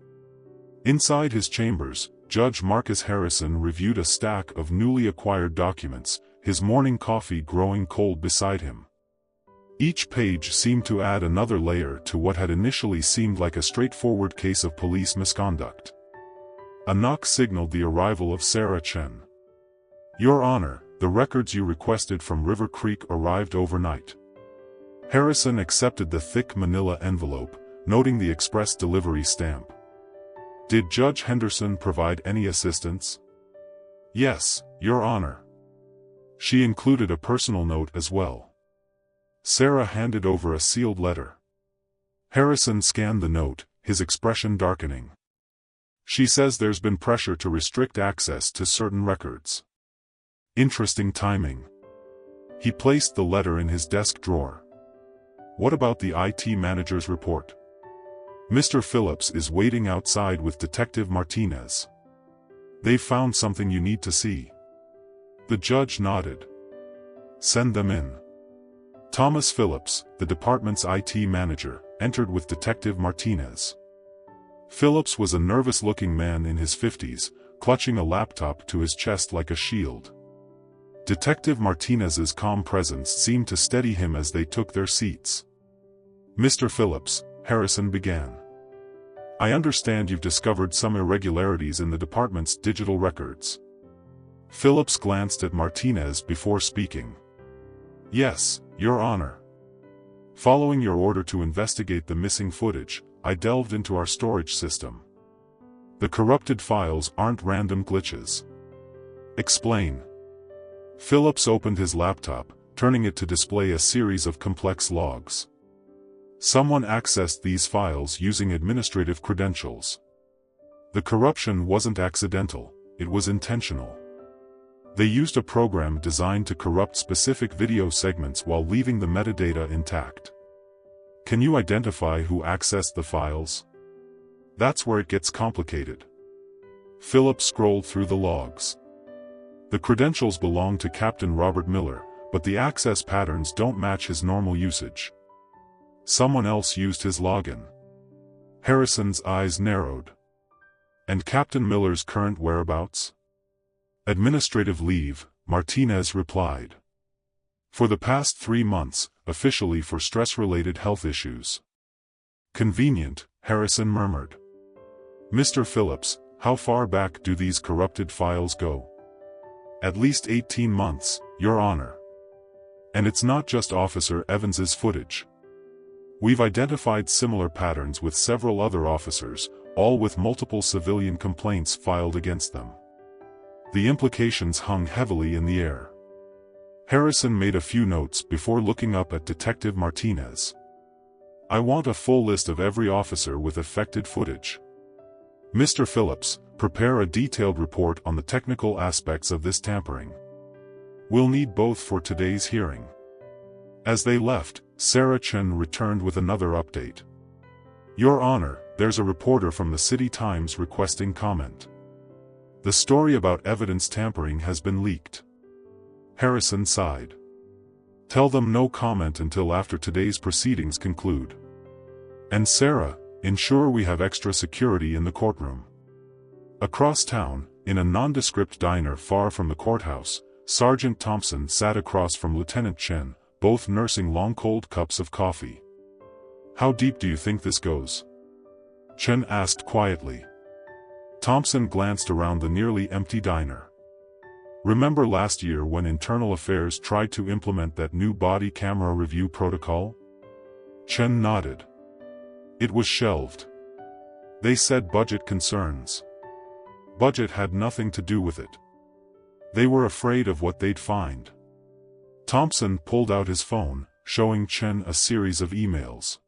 Inside his chambers, Judge Marcus Harrison reviewed a stack of newly acquired documents, his morning coffee growing cold beside him. Each page seemed to add another layer to what had initially seemed like a straightforward case of police misconduct. A knock signaled the arrival of Sarah Chen. Your Honor, the records you requested from River Creek arrived overnight. Harrison accepted the thick manila envelope, noting the express delivery stamp. Did Judge Henderson provide any assistance? Yes, Your Honor. She included a personal note as well. Sarah handed over a sealed letter. Harrison scanned the note, his expression darkening. She says there's been pressure to restrict access to certain records. Interesting timing. He placed the letter in his desk drawer. What about the IT manager's report? Mr. Phillips is waiting outside with Detective Martinez. They've found something you need to see. The judge nodded. Send them in. Thomas Phillips, the department's IT manager, entered with Detective Martinez. Phillips was a nervous-looking man in his 50s, clutching a laptop to his chest like a shield. Detective Martinez's calm presence seemed to steady him as they took their seats. Mr. Phillips, Harrison began. I understand you've discovered some irregularities in the department's digital records. Phillips glanced at Martinez before speaking. Yes, Your Honor. Following your order to investigate the missing footage, I delved into our storage system. The corrupted files aren't random glitches. Explain. Phillips opened his laptop, turning it to display a series of complex logs. Someone accessed these files using administrative credentials. The corruption wasn't accidental, it was intentional. They used a program designed to corrupt specific video segments while leaving the metadata intact. Can you identify who accessed the files? That's where it gets complicated. Phillips scrolled through the logs. The credentials belong to Captain Robert Miller, but the access patterns don't match his normal usage. Someone else used his login. Harrison's eyes narrowed. And Captain Miller's current whereabouts? Administrative leave, Martinez replied. For the past 3 months, officially for stress-related health issues. Convenient, Harrison murmured. Mr. Phillips, how far back do these corrupted files go? At least 18 months, Your Honor. And it's not just Officer Evans's footage. We've identified similar patterns with several other officers, all with multiple civilian complaints filed against them. The implications hung heavily in the air. Harrison made a few notes before looking up at Detective Martinez. I want a full list of every officer with affected footage. Mr. Phillips, prepare a detailed report on the technical aspects of this tampering. We'll need both for today's hearing. As they left, Sarah Chen returned with another update. Your Honor, there's a reporter from the City Times requesting comment. The story about evidence tampering has been leaked. Harrison sighed. Tell them no comment until after today's proceedings conclude. And Sarah, ensure we have extra security in the courtroom. Across town, in a nondescript diner far from the courthouse, Sergeant Thompson sat across from Lieutenant Chen, both nursing long cold cups of coffee. How deep do you think this goes? Chen asked quietly. Thompson glanced around the nearly empty diner. Remember last year when Internal Affairs tried to implement that new body camera review protocol? Chen nodded. It was shelved. They said budget concerns. Budget had nothing to do with it. They were afraid of what they'd find. Thompson pulled out his phone, showing Chen a series of emails.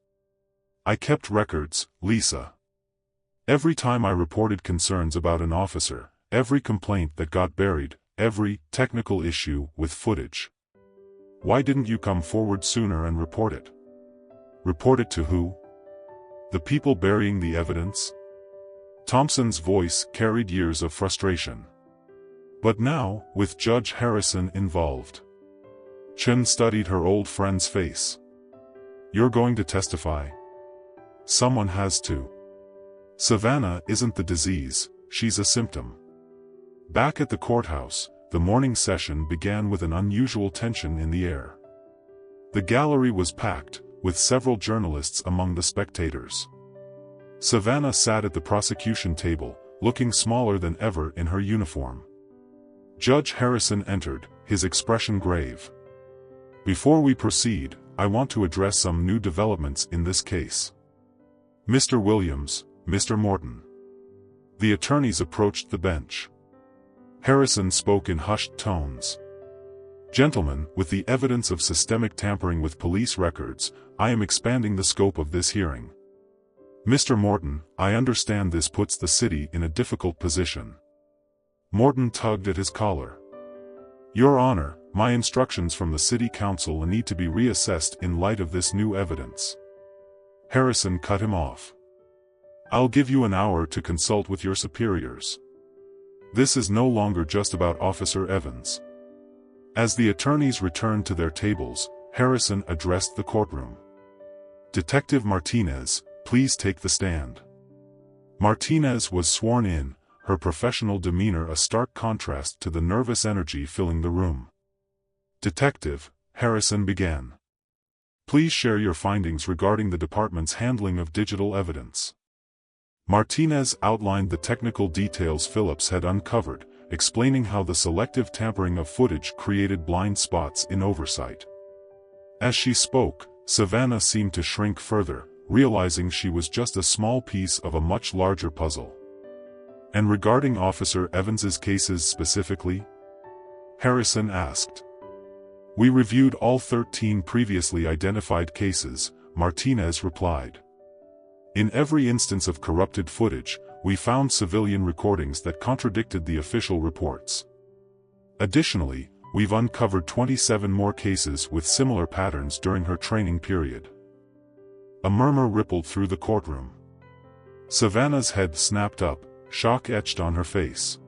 I kept records, Lisa. Every time I reported concerns about an officer, every complaint that got buried, every technical issue with footage. Why didn't you come forward sooner and report it? Report it to who? The people burying the evidence? Thompson's voice carried years of frustration. But now, with Judge Harrison involved. Chen studied her old friend's face. You're going to testify? Someone has to. Savannah isn't the disease, she's a symptom. Back at the courthouse, the morning session began with an unusual tension in the air. The gallery was packed, with several journalists among the spectators. Savannah sat at the prosecution table, looking smaller than ever in her uniform. Judge Harrison entered, his expression grave. Before we proceed, I want to address some new developments in this case. Mr. Williams, Mr. Morton. The attorneys approached the bench. Harrison spoke in hushed tones. Gentlemen, with the evidence of systemic tampering with police records, I am expanding the scope of this hearing. Mr. Morton, I understand this puts the city in a difficult position. Morton tugged at his collar. Your Honor, my instructions from the City Council need to be reassessed in light of this new evidence. Harrison cut him off. I'll give you an hour to consult with your superiors. This is no longer just about Officer Evans. As the attorneys returned to their tables, Harrison addressed the courtroom. Detective Martinez, please take the stand. Martinez was sworn in, her professional demeanor a stark contrast to the nervous energy filling the room. Detective, Harrison began. Please share your findings regarding the department's handling of digital evidence. Martinez outlined the technical details Phillips had uncovered, explaining how the selective tampering of footage created blind spots in oversight. As she spoke, Savannah seemed to shrink further, realizing she was just a small piece of a much larger puzzle. And regarding Officer Evans's cases specifically? Harrison asked. We reviewed all 13 previously identified cases, Martinez replied. In every instance of corrupted footage, we found civilian recordings that contradicted the official reports. Additionally, we've uncovered 27 more cases with similar patterns during her training period. A murmur rippled through the courtroom. Savannah's head snapped up, shock etched on her face.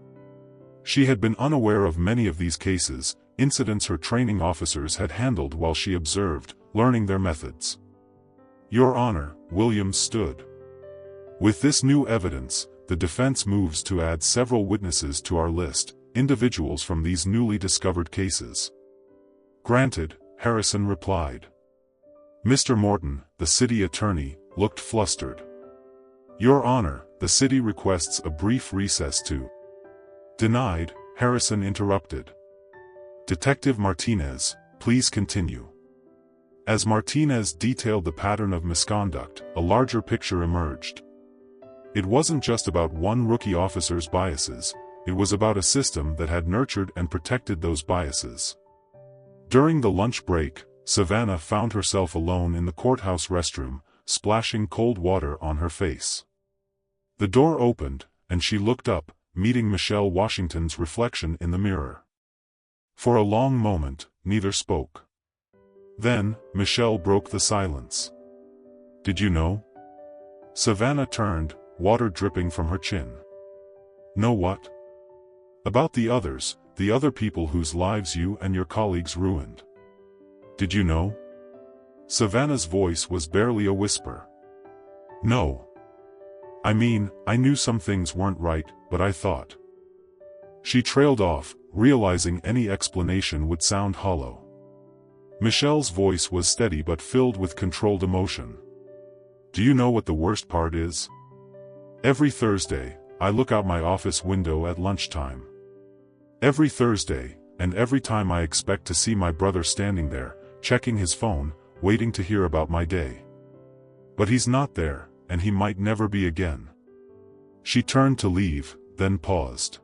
She had been unaware of many of these cases, incidents her training officers had handled while she observed, learning their methods. Your Honor, Williams stood. With this new evidence, the defense moves to add several witnesses to our list, individuals from these newly discovered cases. Granted, Harrison replied. Mr. Morton, the city attorney, looked flustered. Your Honor, the city requests a brief recess to. Denied, Harrison interrupted. Detective Martinez, please continue. As Martinez detailed the pattern of misconduct, a larger picture emerged. It wasn't just about one rookie officer's biases, it was about a system that had nurtured and protected those biases. During the lunch break, Savannah found herself alone in the courthouse restroom, splashing cold water on her face. The door opened, and she looked up, meeting Michelle Washington's reflection in the mirror. For a long moment, neither spoke. Then, Michelle broke the silence. Did you know? Savannah turned, water dripping from her chin. Know what? About the others, the other people whose lives you and your colleagues ruined. Did you know? Savannah's voice was barely a whisper. No. I mean, I knew some things weren't right, but I thought. She trailed off, realizing any explanation would sound hollow. Michelle's voice was steady but filled with controlled emotion. Do you know what the worst part is? Every Thursday, I look out my office window at lunchtime. Every Thursday, and every time I expect to see my brother standing there, checking his phone, waiting to hear about my day. But he's not there, and he might never be again. She turned to leave, then paused.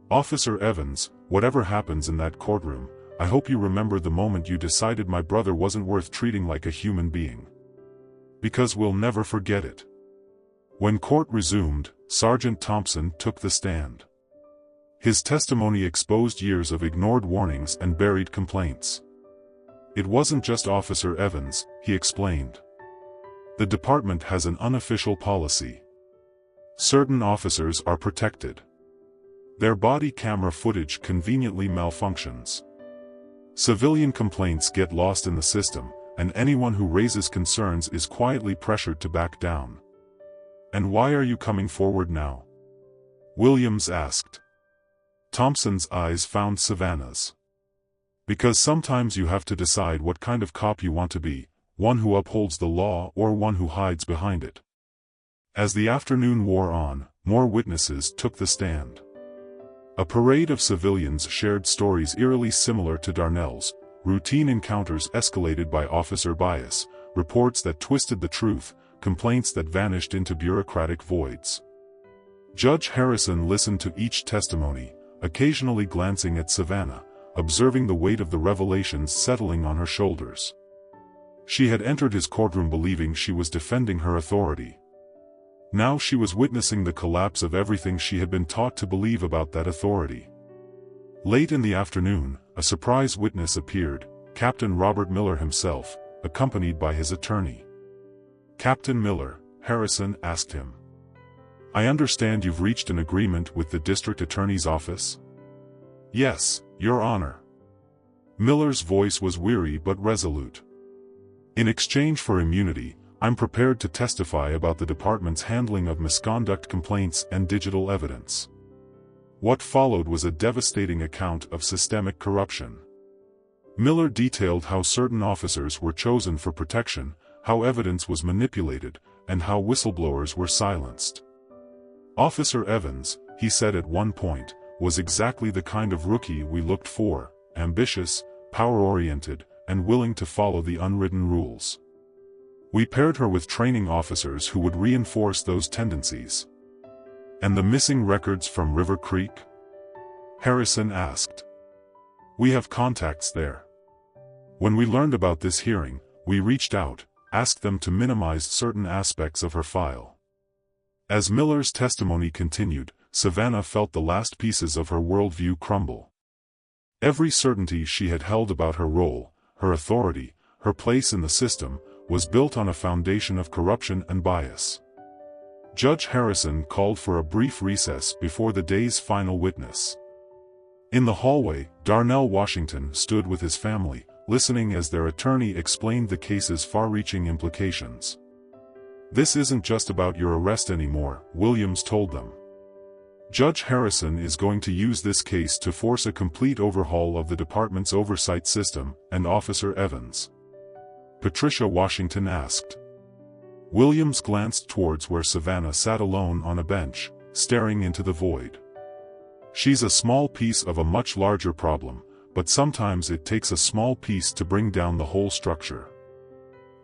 Officer Evans, whatever happens in that courtroom, I hope you remember the moment you decided my brother wasn't worth treating like a human being. Because we'll never forget it. When court resumed, Sergeant Thompson took the stand. His testimony exposed years of ignored warnings and buried complaints. It wasn't just Officer Evans, he explained. The department has an unofficial policy. Certain officers are protected. Their body camera footage conveniently malfunctions. Civilian complaints get lost in the system, and anyone who raises concerns is quietly pressured to back down. And why are you coming forward now? Williams asked. Thompson's eyes found Savannah's. Because sometimes you have to decide what kind of cop you want to be, one who upholds the law or one who hides behind it. As the afternoon wore on, more witnesses took the stand. A parade of civilians shared stories eerily similar to Darnell's, routine encounters escalated by officer bias, reports that twisted the truth, complaints that vanished into bureaucratic voids. Judge Harrison listened to each testimony, occasionally glancing at Savannah, observing the weight of the revelations settling on her shoulders. She had entered his courtroom believing she was defending her authority. Now she was witnessing the collapse of everything she had been taught to believe about that authority. Late in the afternoon, a surprise witness appeared, Captain Robert Miller himself, accompanied by his attorney. Captain Miller, Harrison asked him. I understand you've reached an agreement with the district attorney's office? Yes, Your Honor. Miller's voice was weary but resolute. In exchange for immunity, I'm prepared to testify about the department's handling of misconduct complaints and digital evidence. What followed was a devastating account of systemic corruption. Miller detailed how certain officers were chosen for protection, how evidence was manipulated, and how whistleblowers were silenced. Officer Evans, he said at one point, was exactly the kind of rookie we looked for, ambitious, power-oriented, and willing to follow the unwritten rules. We paired her with training officers who would reinforce those tendencies. And the missing records from River Creek? Harrison asked. We have contacts there. When we learned about this hearing, we reached out, asked them to minimize certain aspects of her file. As Miller's testimony continued, Savannah felt the last pieces of her worldview crumble. Every certainty she had held about her role, her authority, her place in the system, was built on a foundation of corruption and bias. Judge Harrison called for a brief recess before the day's final witness. In the hallway, Darnell Washington stood with his family, listening as their attorney explained the case's far-reaching implications. "This isn't just about your arrest anymore," Williams told them. "Judge Harrison is going to use this case to force a complete overhaul of the department's oversight system, and Officer Evans?" Patricia Washington asked. Williams glanced towards where Savannah sat alone on a bench, staring into the void. "She's a small piece of a much larger problem, but sometimes it takes a small piece to bring down the whole structure."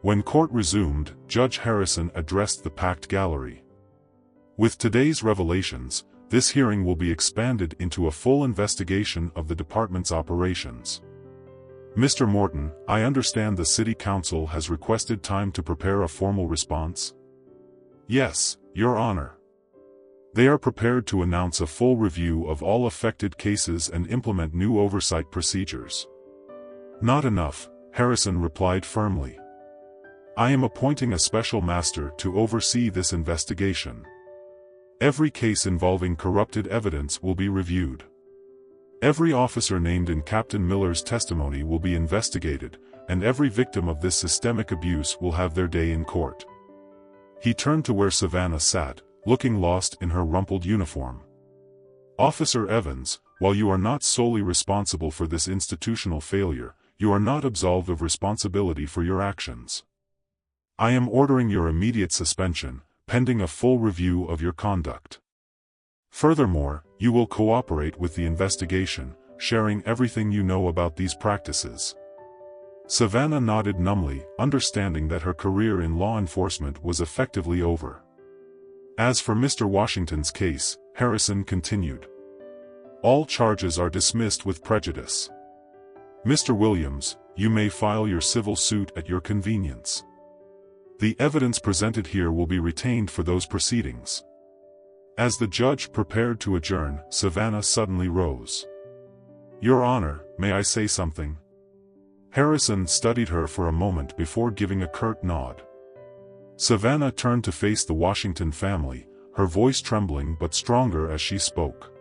When court resumed, Judge Harrison addressed the packed gallery. "With today's revelations, this hearing will be expanded into a full investigation of the department's operations. Mr. Morton, I understand the City Council has requested time to prepare a formal response?" "Yes, Your Honor. They are prepared to announce a full review of all affected cases and implement new oversight procedures." "Not enough," Harrison replied firmly. "I am appointing a special master to oversee this investigation. Every case involving corrupted evidence will be reviewed. Every officer named in Captain Miller's testimony will be investigated, and every victim of this systemic abuse will have their day in court." He turned to where Savannah sat, looking lost in her rumpled uniform. "Officer Evans, while you are not solely responsible for this institutional failure, you are not absolved of responsibility for your actions. I am ordering your immediate suspension, pending a full review of your conduct. Furthermore, you will cooperate with the investigation, sharing everything you know about these practices." Savannah nodded numbly, understanding that her career in law enforcement was effectively over. As for Mr. Washington's case, Harrison continued, "All charges are dismissed with prejudice. Mr. Williams, you may file your civil suit at your convenience. The evidence presented here will be retained for those proceedings." As the judge prepared to adjourn, Savannah suddenly rose. "Your Honor, may I say something?" Harrison studied her for a moment before giving a curt nod. Savannah turned to face the Washington family, her voice trembling but stronger as she spoke.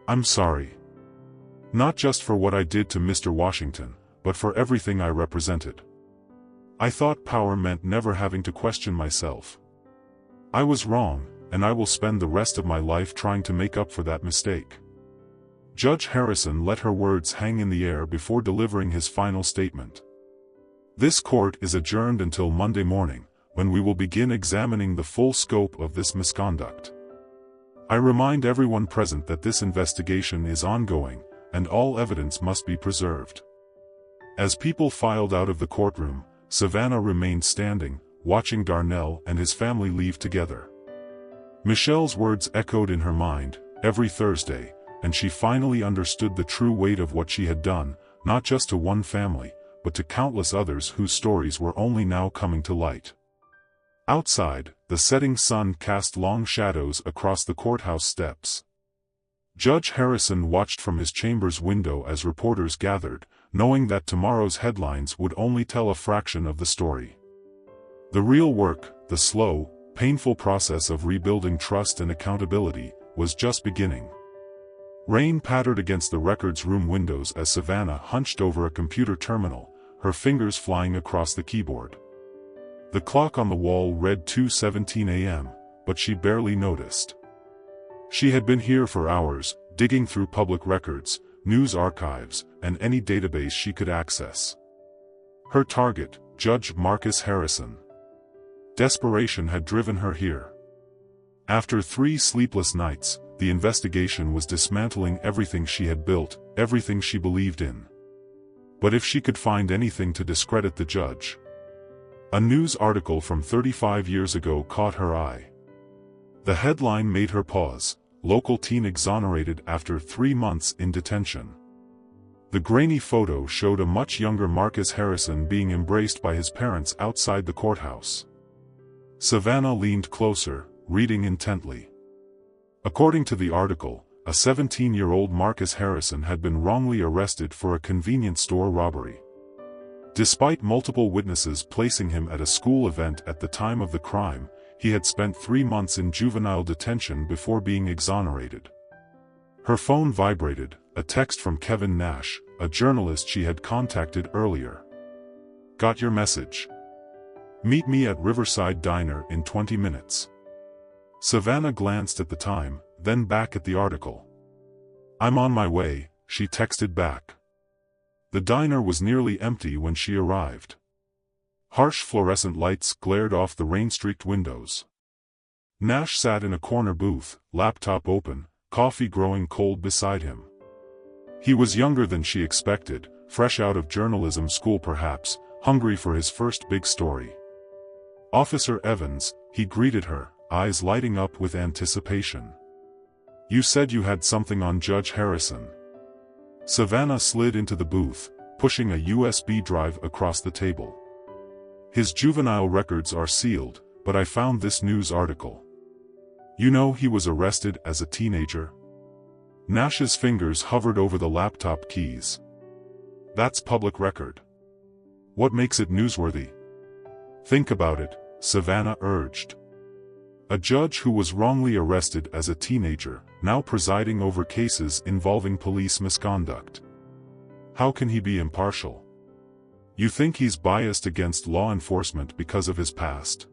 "I'm sorry. Not just for what I did to Mr. Washington, but for everything I represented. I thought power meant never having to question myself. I was wrong, and I will spend the rest of my life trying to make up for that mistake." Judge Harrison let her words hang in the air before delivering his final statement. "This court is adjourned until Monday morning, when we will begin examining the full scope of this misconduct. I remind everyone present that this investigation is ongoing, and all evidence must be preserved." As people filed out of the courtroom, Savannah remained standing, watching Darnell and his family leave together. Michelle's words echoed in her mind, every Thursday, and she finally understood the true weight of what she had done, not just to one family, but to countless others whose stories were only now coming to light. Outside, the setting sun cast long shadows across the courthouse steps. Judge Harrison watched from his chamber's window as reporters gathered, knowing that tomorrow's headlines would only tell a fraction of the story. The real work, the slow, painful process of rebuilding trust and accountability, was just beginning. Rain pattered against the records room windows as Savannah hunched over a computer terminal, her fingers flying across the keyboard. The clock on the wall read 2:17 a.m., but she barely noticed. She had been here for hours, digging through public records, news archives, and any database she could access. Her target, Judge Marcus Harrison. Desperation had driven her here. After 3 sleepless nights, the investigation was dismantling everything she had built, everything she believed in. But if she could find anything to discredit the judge. A news article from 35 years ago caught her eye. The headline made her pause: "Local teen exonerated after 3 months in detention." The grainy photo showed a much younger Marcus Harrison being embraced by his parents outside the courthouse. Savannah leaned closer, reading intently. According to the article, a 17-year-old Marcus Harrison had been wrongly arrested for a convenience store robbery. Despite multiple witnesses placing him at a school event at the time of the crime, he had spent 3 months in juvenile detention before being exonerated. Her phone vibrated, a text from Kevin Nash, a journalist she had contacted earlier. Got your message. Meet me at Riverside Diner in 20 minutes. Savannah glanced at the time, then back at the article. I'm on my way, she texted back. The diner was nearly empty when she arrived. Harsh fluorescent lights glared off the rain-streaked windows. Nash sat in a corner booth, laptop open, coffee growing cold beside him. He was younger than she expected, fresh out of journalism school perhaps, hungry for his first big story. Officer Evans, he greeted her, eyes lighting up with anticipation. You said you had something on Judge Harrison. Savannah slid into the booth, pushing a USB drive across the table. His juvenile records are sealed, but I found this news article. You know he was arrested as a teenager? Nash's fingers hovered over the laptop keys. That's public record. What makes it newsworthy? Think about it, Savannah urged. A judge who was wrongly arrested as a teenager, now presiding over cases involving police misconduct. How can he be impartial? You think he's biased against law enforcement because of his past?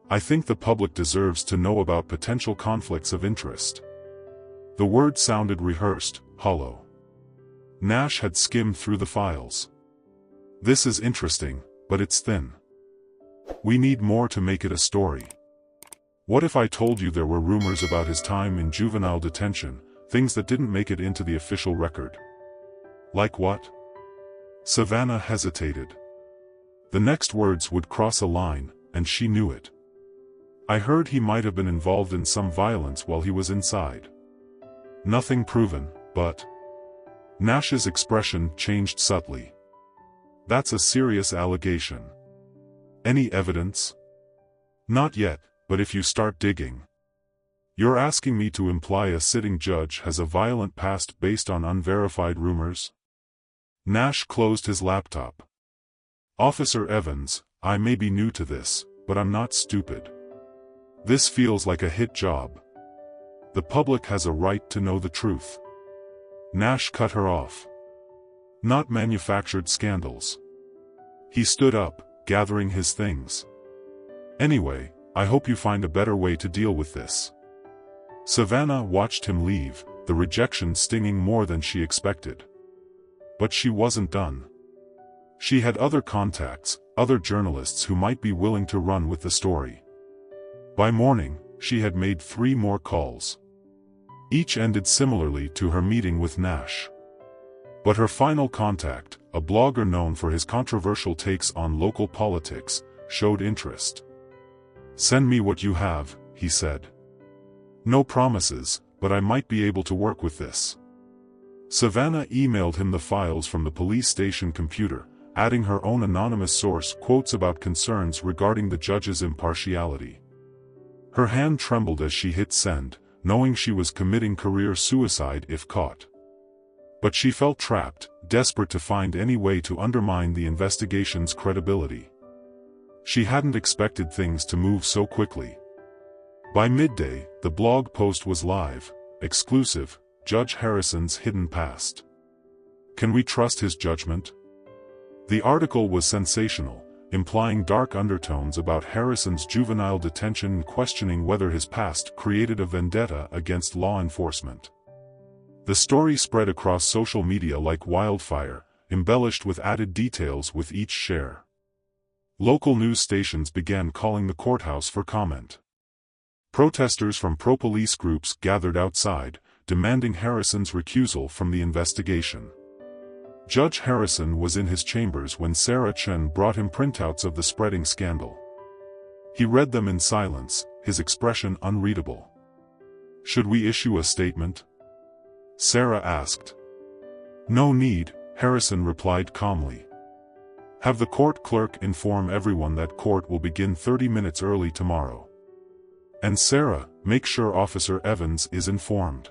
I think the public deserves to know about potential conflicts of interest. The word sounded rehearsed, hollow. Nash had skimmed through the files. This is interesting, but it's thin. We need more to make it a story. What if I told you there were rumors about his time in juvenile detention, things that didn't make it into the official record? Like what? Savannah hesitated. The next words would cross a line, and she knew it. I heard he might have been involved in some violence while he was inside. Nothing proven, but... Nash's expression changed subtly. That's a serious allegation. Any evidence? Not yet, but if you start digging. You're asking me to imply a sitting judge has a violent past based on unverified rumors? Nash closed his laptop. Officer Evans, I may be new to this, but I'm not stupid. This feels like a hit job. The public has a right to know the truth. Nash cut her off. Not manufactured scandals. He stood up, gathering his things. Anyway, I hope you find a better way to deal with this. Savannah watched him leave, the rejection stinging more than she expected. But she wasn't done. She had other contacts, other journalists who might be willing to run with the story. By morning, she had made 3 more calls. Each ended similarly to her meeting with Nash. But her final contact, a blogger known for his controversial takes on local politics, showed interest. Send me what you have, he said. No promises, but I might be able to work with this. Savannah emailed him the files from the police station computer, adding her own anonymous source quotes about concerns regarding the judge's impartiality. Her hand trembled as she hit send, knowing she was committing career suicide if caught. But she felt trapped, desperate to find any way to undermine the investigation's credibility. She hadn't expected things to move so quickly. By midday, the blog post was live, exclusive, Judge Harrison's hidden past. Can we trust his judgment? The article was sensational, implying dark undertones about Harrison's juvenile detention and questioning whether his past created a vendetta against law enforcement. The story spread across social media like wildfire, embellished with added details with each share. Local news stations began calling the courthouse for comment. Protesters from pro-police groups gathered outside, demanding Harrison's recusal from the investigation. Judge Harrison was in his chambers when Sarah Chen brought him printouts of the spreading scandal. He read them in silence, his expression unreadable. Should we issue a statement? Sarah asked. No need, Harrison replied calmly. Have the court clerk inform everyone that court will begin 30 minutes early tomorrow. And Sarah, make sure Officer Evans is informed.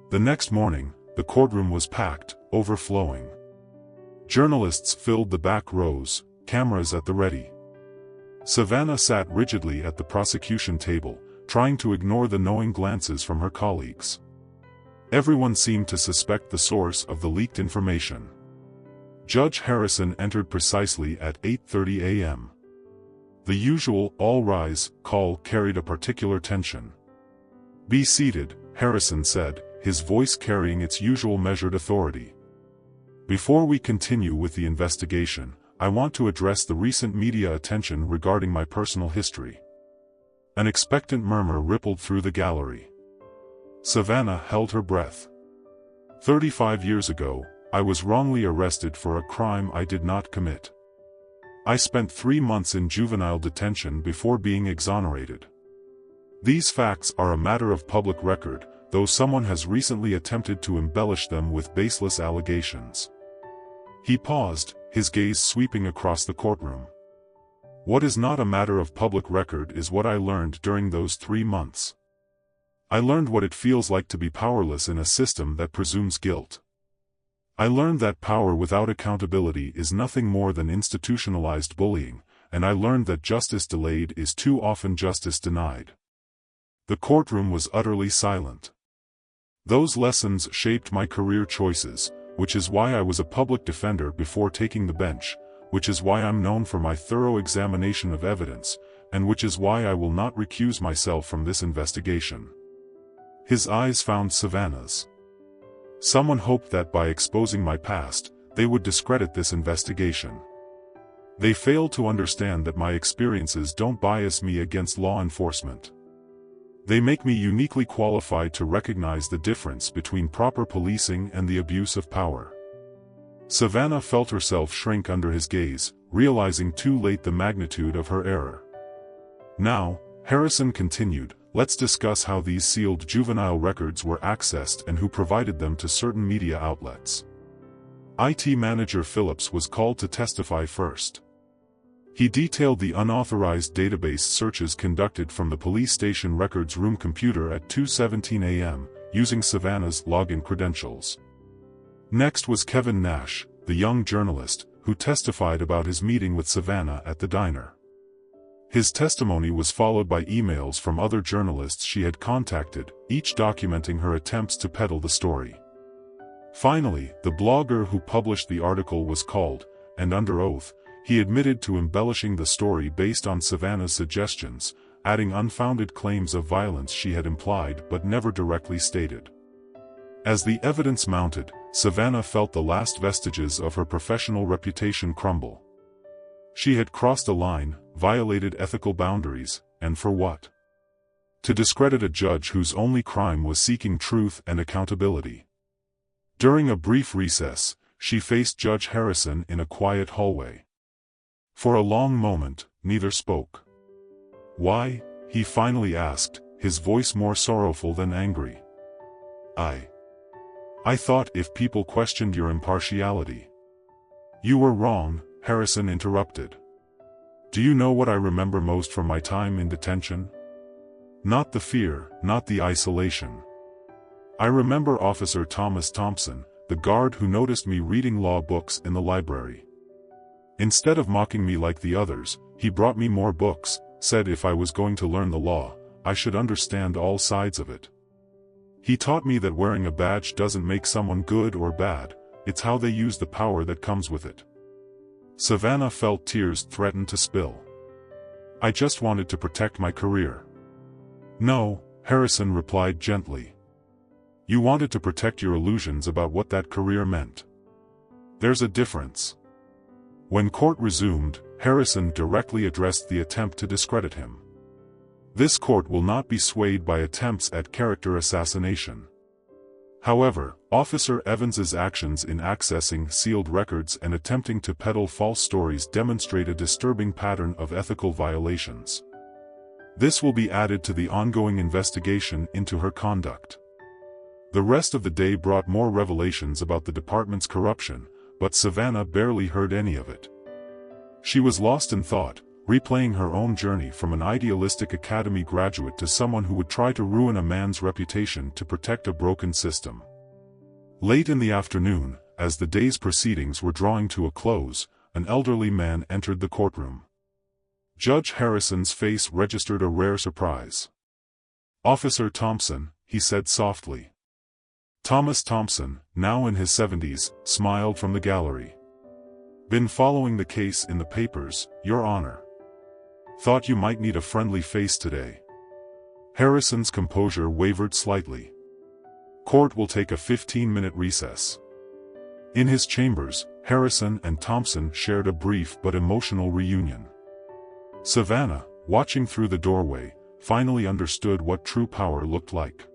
The next morning, the courtroom was packed, overflowing. Journalists filled the back rows, cameras at the ready. Savannah sat rigidly at the prosecution table, trying to ignore the knowing glances from her colleagues. Everyone seemed to suspect the source of the leaked information. Judge Harrison entered precisely at 8:30 a.m. The usual "all rise" call carried a particular tension. "Be seated," Harrison said, his voice carrying its usual measured authority. "Before we continue with the investigation, I want to address the recent media attention regarding my personal history." An expectant murmur rippled through the gallery. Savannah held her breath. 35 years ago, I was wrongly arrested for a crime I did not commit. I spent 3 months in juvenile detention before being exonerated. These facts are a matter of public record, though someone has recently attempted to embellish them with baseless allegations. He paused, his gaze sweeping across the courtroom. What is not a matter of public record is what I learned during those 3 months. I learned what it feels like to be powerless in a system that presumes guilt. I learned that power without accountability is nothing more than institutionalized bullying, and I learned that justice delayed is too often justice denied. The courtroom was utterly silent. Those lessons shaped my career choices, which is why I was a public defender before taking the bench, which is why I'm known for my thorough examination of evidence, and which is why I will not recuse myself from this investigation. His eyes found Savannah's. Someone hoped that by exposing my past, they would discredit this investigation. They failed to understand that my experiences don't bias me against law enforcement. They make me uniquely qualified to recognize the difference between proper policing and the abuse of power. Savannah felt herself shrink under his gaze, realizing too late the magnitude of her error. "Now," Harrison continued, "let's discuss how these sealed juvenile records were accessed and who provided them to certain media outlets." IT manager Phillips was called to testify first. He detailed the unauthorized database searches conducted from the police station records room computer at 2:17 a.m., using Savannah's login credentials. Next was Kevin Nash, the young journalist, who testified about his meeting with Savannah at the diner. His testimony was followed by emails from other journalists she had contacted, each documenting her attempts to peddle the story. Finally, the blogger who published the article was called, and under oath, he admitted to embellishing the story based on Savannah's suggestions, adding unfounded claims of violence she had implied but never directly stated. As the evidence mounted, Savannah felt the last vestiges of her professional reputation crumble. She had crossed a line, violated ethical boundaries, and for what? To discredit a judge whose only crime was seeking truth and accountability. During a brief recess, she faced Judge Harrison in a quiet hallway. For a long moment, neither spoke. "Why?" he finally asked, his voice more sorrowful than angry. I thought if people questioned your impartiality." "You were wrong," Harrison interrupted. "Do you know what I remember most from my time in detention? Not the fear, not the isolation. I remember Officer Thomas Thompson, the guard who noticed me reading law books in the library. Instead of mocking me like the others, he brought me more books, said if I was going to learn the law, I should understand all sides of it. He taught me that wearing a badge doesn't make someone good or bad, it's how they use the power that comes with it." Savannah felt tears threaten to spill. "I just wanted to protect my career." "No," Harrison replied gently. "You wanted to protect your illusions about what that career meant. There's a difference." When court resumed, Harrison directly addressed the attempt to discredit him. This court will not be swayed by attempts at character assassination. However, Officer Evans's actions in accessing sealed records and attempting to peddle false stories demonstrate a disturbing pattern of ethical violations. This will be added to the ongoing investigation into her conduct. The rest of the day brought more revelations about the department's corruption, but Savannah barely heard any of it. She was lost in thought, replaying her own journey from an idealistic academy graduate to someone who would try to ruin a man's reputation to protect a broken system. Late in the afternoon, as the day's proceedings were drawing to a close, an elderly man entered the courtroom. Judge Harrison's face registered a rare surprise. "Officer Thompson," he said softly. Thomas Thompson, now in his 70s, smiled from the gallery. Been following the case in the papers, Your Honor. Thought you might need a friendly face today. Harrison's composure wavered slightly. Court will take a 15-minute recess. In his chambers, Harrison and Thompson shared a brief but emotional reunion. Savannah, watching through the doorway, finally understood what true power looked like.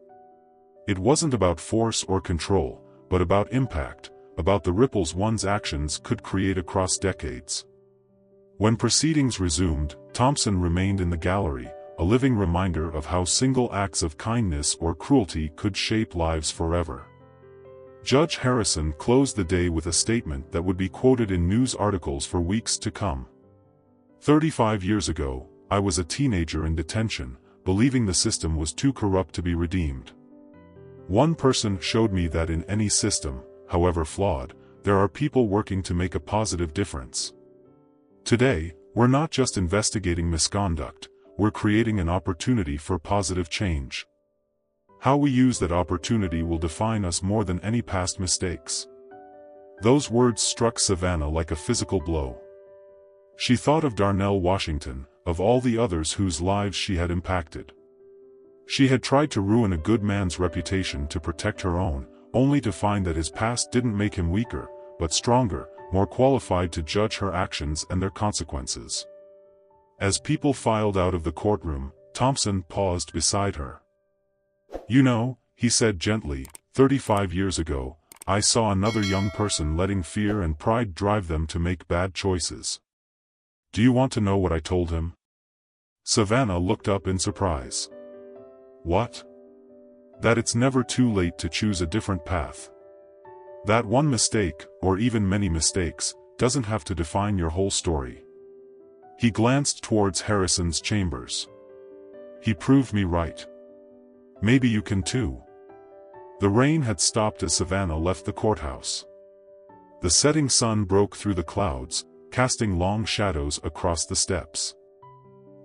It wasn't about force or control, but about impact, about the ripples one's actions could create across decades. When proceedings resumed, Thompson remained in the gallery, a living reminder of how single acts of kindness or cruelty could shape lives forever. Judge Harrison closed the day with a statement that would be quoted in news articles for weeks to come. 35 years ago, I was a teenager in detention, believing the system was too corrupt to be redeemed. One person showed me that in any system, however flawed, there are people working to make a positive difference. Today, we're not just investigating misconduct, we're creating an opportunity for positive change. How we use that opportunity will define us more than any past mistakes. Those words struck Savannah like a physical blow. She thought of Darnell Washington, of all the others whose lives she had impacted. She had tried to ruin a good man's reputation to protect her own, only to find that his past didn't make him weaker, but stronger, more qualified to judge her actions and their consequences. As people filed out of the courtroom, Thompson paused beside her. You know, he said gently, 35 years ago, I saw another young person letting fear and pride drive them to make bad choices. Do you want to know what I told him? Savannah looked up in surprise. What? That it's never too late to choose a different path. That one mistake, or even many mistakes, doesn't have to define your whole story. He glanced towards Harrison's chambers. He proved me right. Maybe you can too. The rain had stopped as Savannah left the courthouse. The setting sun broke through the clouds, casting long shadows across the steps.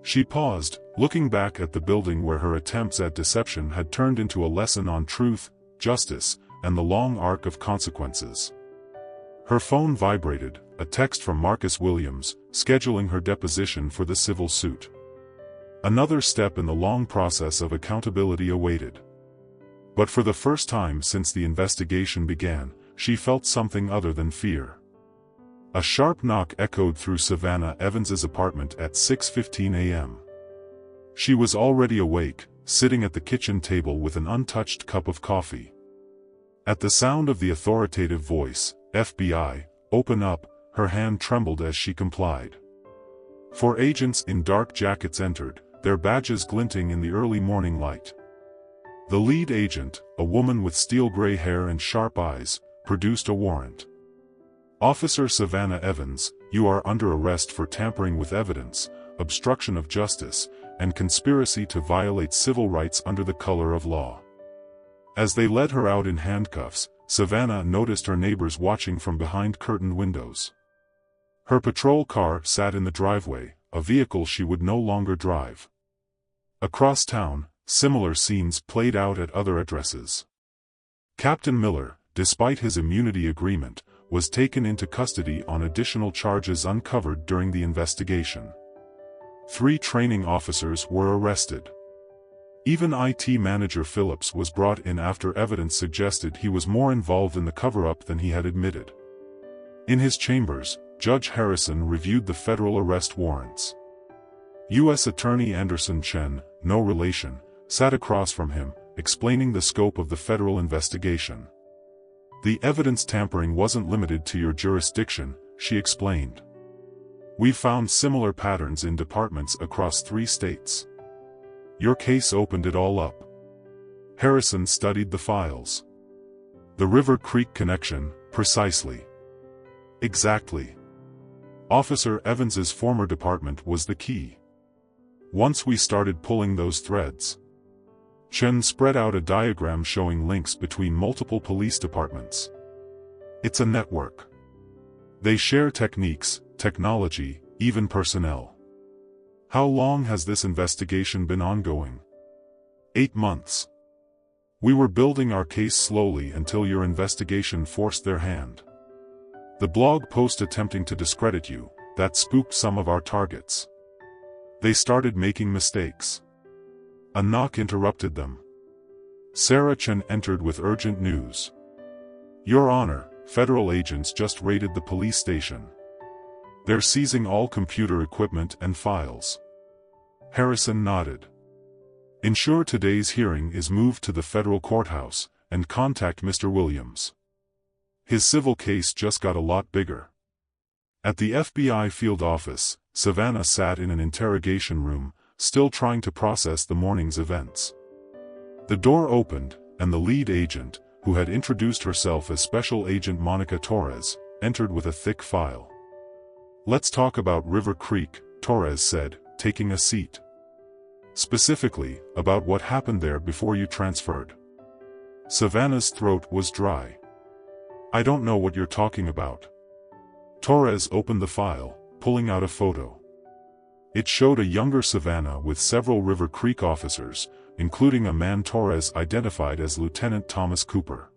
She paused, looking back at the building where her attempts at deception had turned into a lesson on truth, justice, and the long arc of consequences. Her phone vibrated, a text from Marcus Williams, scheduling her deposition for the civil suit. Another step in the long process of accountability awaited. But for the first time since the investigation began, she felt something other than fear. A sharp knock echoed through Savannah Evans's apartment at 6:15 a.m. She was already awake, sitting at the kitchen table with an untouched cup of coffee. At the sound of the authoritative voice, FBI, open up, her hand trembled as she complied. Four agents in dark jackets entered, their badges glinting in the early morning light. The lead agent, a woman with steel-gray hair and sharp eyes, produced a warrant. Officer Savannah Evans, you are under arrest for tampering with evidence, obstruction of justice, and conspiracy to violate civil rights under the color of law. As they led her out in handcuffs, Savannah noticed her neighbors watching from behind curtained windows. Her patrol car sat in the driveway, a vehicle she would no longer drive. Across town, similar scenes played out at other addresses. Captain Miller, despite his immunity agreement, was taken into custody on additional charges uncovered during the investigation. 3 training officers were arrested. Even IT manager Phillips was brought in after evidence suggested he was more involved in the cover-up than he had admitted. In his chambers, Judge Harrison reviewed the federal arrest warrants. U.S. Attorney Anderson Chen, no relation, sat across from him, explaining the scope of the federal investigation. The evidence tampering wasn't limited to your jurisdiction, she explained. We found similar patterns in departments across 3 states. Your case opened it all up. Harrison studied the files. The River Creek connection, precisely. Exactly. Officer Evans's former department was the key. Once we started pulling those threads, Chen spread out a diagram showing links between multiple police departments. It's a network. They share techniques, technology, even personnel. How long has this investigation been ongoing? 8 months. We were building our case slowly until your investigation forced their hand. The blog post attempting to discredit you, that spooked some of our targets. They started making mistakes. A knock interrupted them. Sarah Chen entered with urgent news. Your Honor, federal agents just raided the police station. They're seizing all computer equipment and files. Harrison nodded. Ensure today's hearing is moved to the federal courthouse, and contact Mr. Williams. His civil case just got a lot bigger. At the FBI field office, Savannah sat in an interrogation room, still trying to process the morning's events. The door opened, and the lead agent, who had introduced herself as Special Agent Monica Torres, entered with a thick file. Let's talk about River Creek, Torres said, taking a seat. Specifically, about what happened there before you transferred. Savannah's throat was dry. I don't know what you're talking about. Torres opened the file, pulling out a photo. It showed a younger Savannah with several River Creek officers, including a man Torres identified as Lieutenant Thomas Cooper.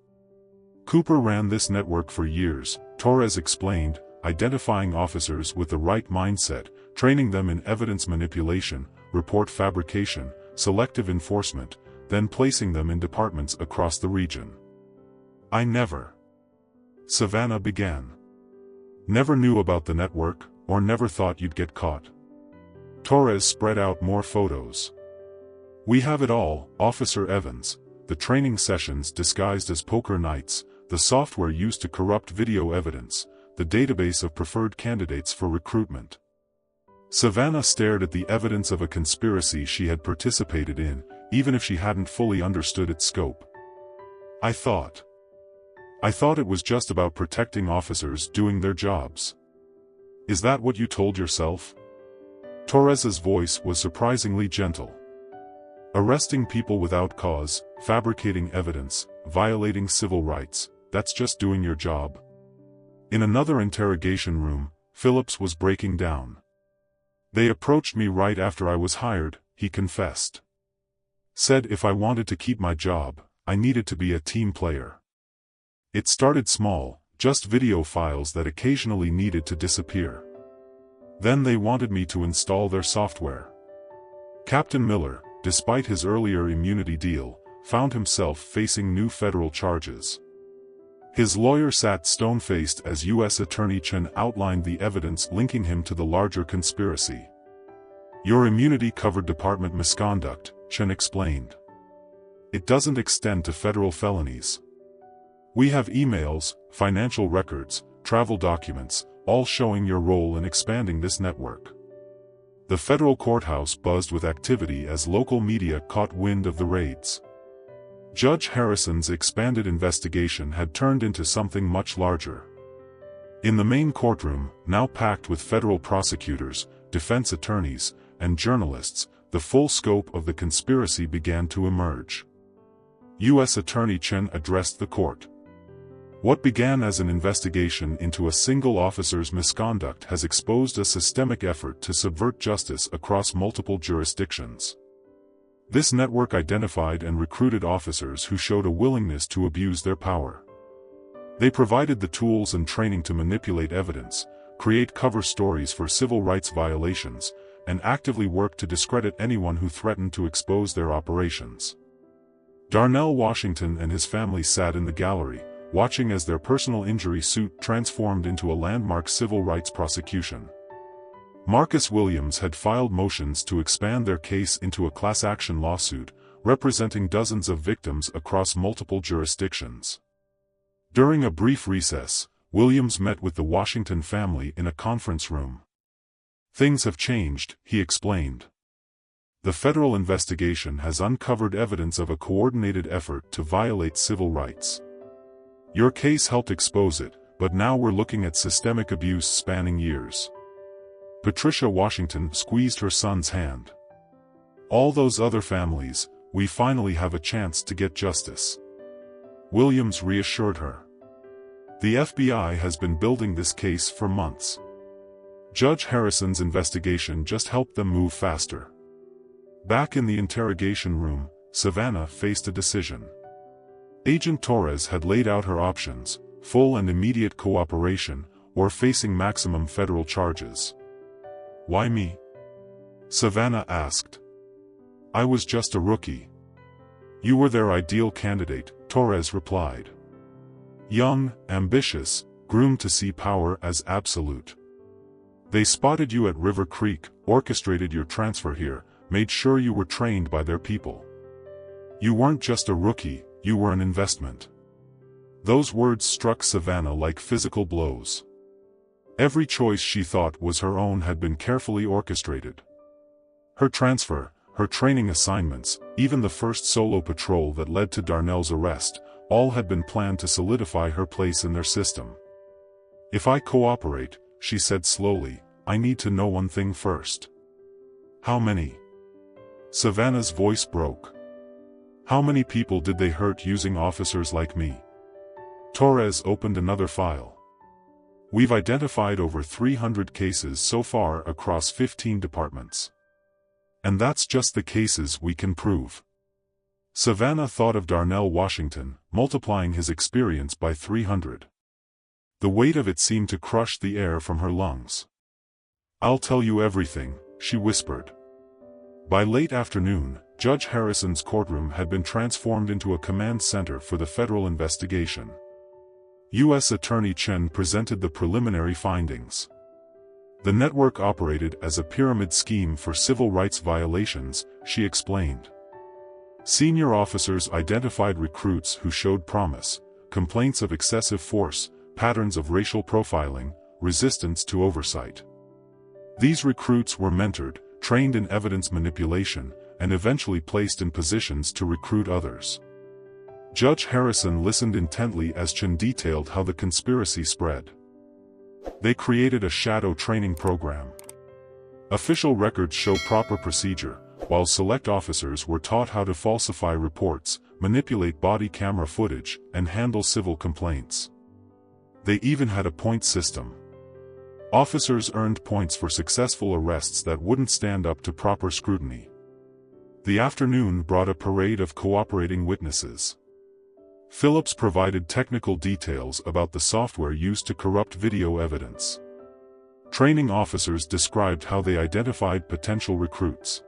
Cooper ran this network for years, Torres explained, identifying officers with the right mindset, training them in evidence manipulation, report fabrication, selective enforcement, then placing them in departments across the region. I never. Savannah began. Never knew about the network, or never thought you'd get caught. Torres spread out more photos. We have it all, Officer Evans, the training sessions disguised as poker nights, the software used to corrupt video evidence, the database of preferred candidates for recruitment. Savannah stared at the evidence of a conspiracy she had participated in, even if she hadn't fully understood its scope. I thought it was just about protecting officers doing their jobs. Is that what you told yourself? Torres's voice was surprisingly gentle. Arresting people without cause, fabricating evidence, violating civil rights, that's just doing your job. In another interrogation room, Phillips was breaking down. They approached me right after I was hired, he confessed. Said if I wanted to keep my job, I needed to be a team player. It started small, just video files that occasionally needed to disappear. Then they wanted me to install their software. Captain Miller, despite his earlier immunity deal, found himself facing new federal charges. His lawyer sat stone-faced as U.S. Attorney Chen outlined the evidence linking him to the larger conspiracy. Your immunity covered department misconduct, Chen explained. It doesn't extend to federal felonies. We have emails, financial records, travel documents, all showing your role in expanding this network. The federal courthouse buzzed with activity as local media caught wind of the raids. Judge Harrison's expanded investigation had turned into something much larger. In the main courtroom, now packed with federal prosecutors, defense attorneys, and journalists, the full scope of the conspiracy began to emerge. U.S. Attorney Chen addressed the court. What began as an investigation into a single officer's misconduct has exposed a systemic effort to subvert justice across multiple jurisdictions. This network identified and recruited officers who showed a willingness to abuse their power. They provided the tools and training to manipulate evidence, create cover stories for civil rights violations, and actively work to discredit anyone who threatened to expose their operations. Darnell Washington and his family sat in the gallery, watching as their personal injury suit transformed into a landmark civil rights prosecution. Marcus Williams had filed motions to expand their case into a class action lawsuit, representing dozens of victims across multiple jurisdictions. During a brief recess, Williams met with the Washington family in a conference room. Things have changed, he explained. The federal investigation has uncovered evidence of a coordinated effort to violate civil rights. Your case helped expose it, but now we're looking at systemic abuse spanning years. Patricia Washington squeezed her son's hand. All those other families, we finally have a chance to get justice. Williams reassured her. The FBI has been building this case for months. Judge Harrison's investigation just helped them move faster. Back in the interrogation room, Savannah faced a decision. Agent Torres had laid out her options: full and immediate cooperation, or facing maximum federal charges. "Why me?" Savannah asked. "I was just a rookie." "You were their ideal candidate," Torres replied. "Young, ambitious, groomed to see power as absolute. They spotted you at River Creek, orchestrated your transfer here, made sure you were trained by their people. You weren't just a rookie, you were an investment." Those words struck Savannah like physical blows. Every choice she thought was her own had been carefully orchestrated. Her transfer, her training assignments, even the first solo patrol that led to Darnell's arrest, all had been planned to solidify her place in their system. "If I cooperate," she said slowly, "I need to know one thing first." "How many?" Savannah's voice broke. "How many people did they hurt using officers like me?" Torres opened another file. "We've identified over 300 cases so far across 15 departments. And that's just the cases we can prove." Savannah thought of Darnell Washington, multiplying his experience by 300. The weight of it seemed to crush the air from her lungs. "I'll tell you everything," she whispered. By late afternoon, Judge Harrison's courtroom had been transformed into a command center for the federal investigation. U.S. Attorney Chen presented the preliminary findings. The network operated as a pyramid scheme for civil rights violations, she explained. Senior officers identified recruits who showed promise, complaints of excessive force, patterns of racial profiling, resistance to oversight. These recruits were mentored, trained in evidence manipulation, and eventually placed in positions to recruit others. Judge Harrison listened intently as Chen detailed how the conspiracy spread. They created a shadow training program. Official records show proper procedure, while select officers were taught how to falsify reports, manipulate body camera footage, and handle civil complaints. They even had a point system. Officers earned points for successful arrests that wouldn't stand up to proper scrutiny. The afternoon brought a parade of cooperating witnesses. Phillips provided technical details about the software used to corrupt video evidence. Training officers described how they identified potential recruits.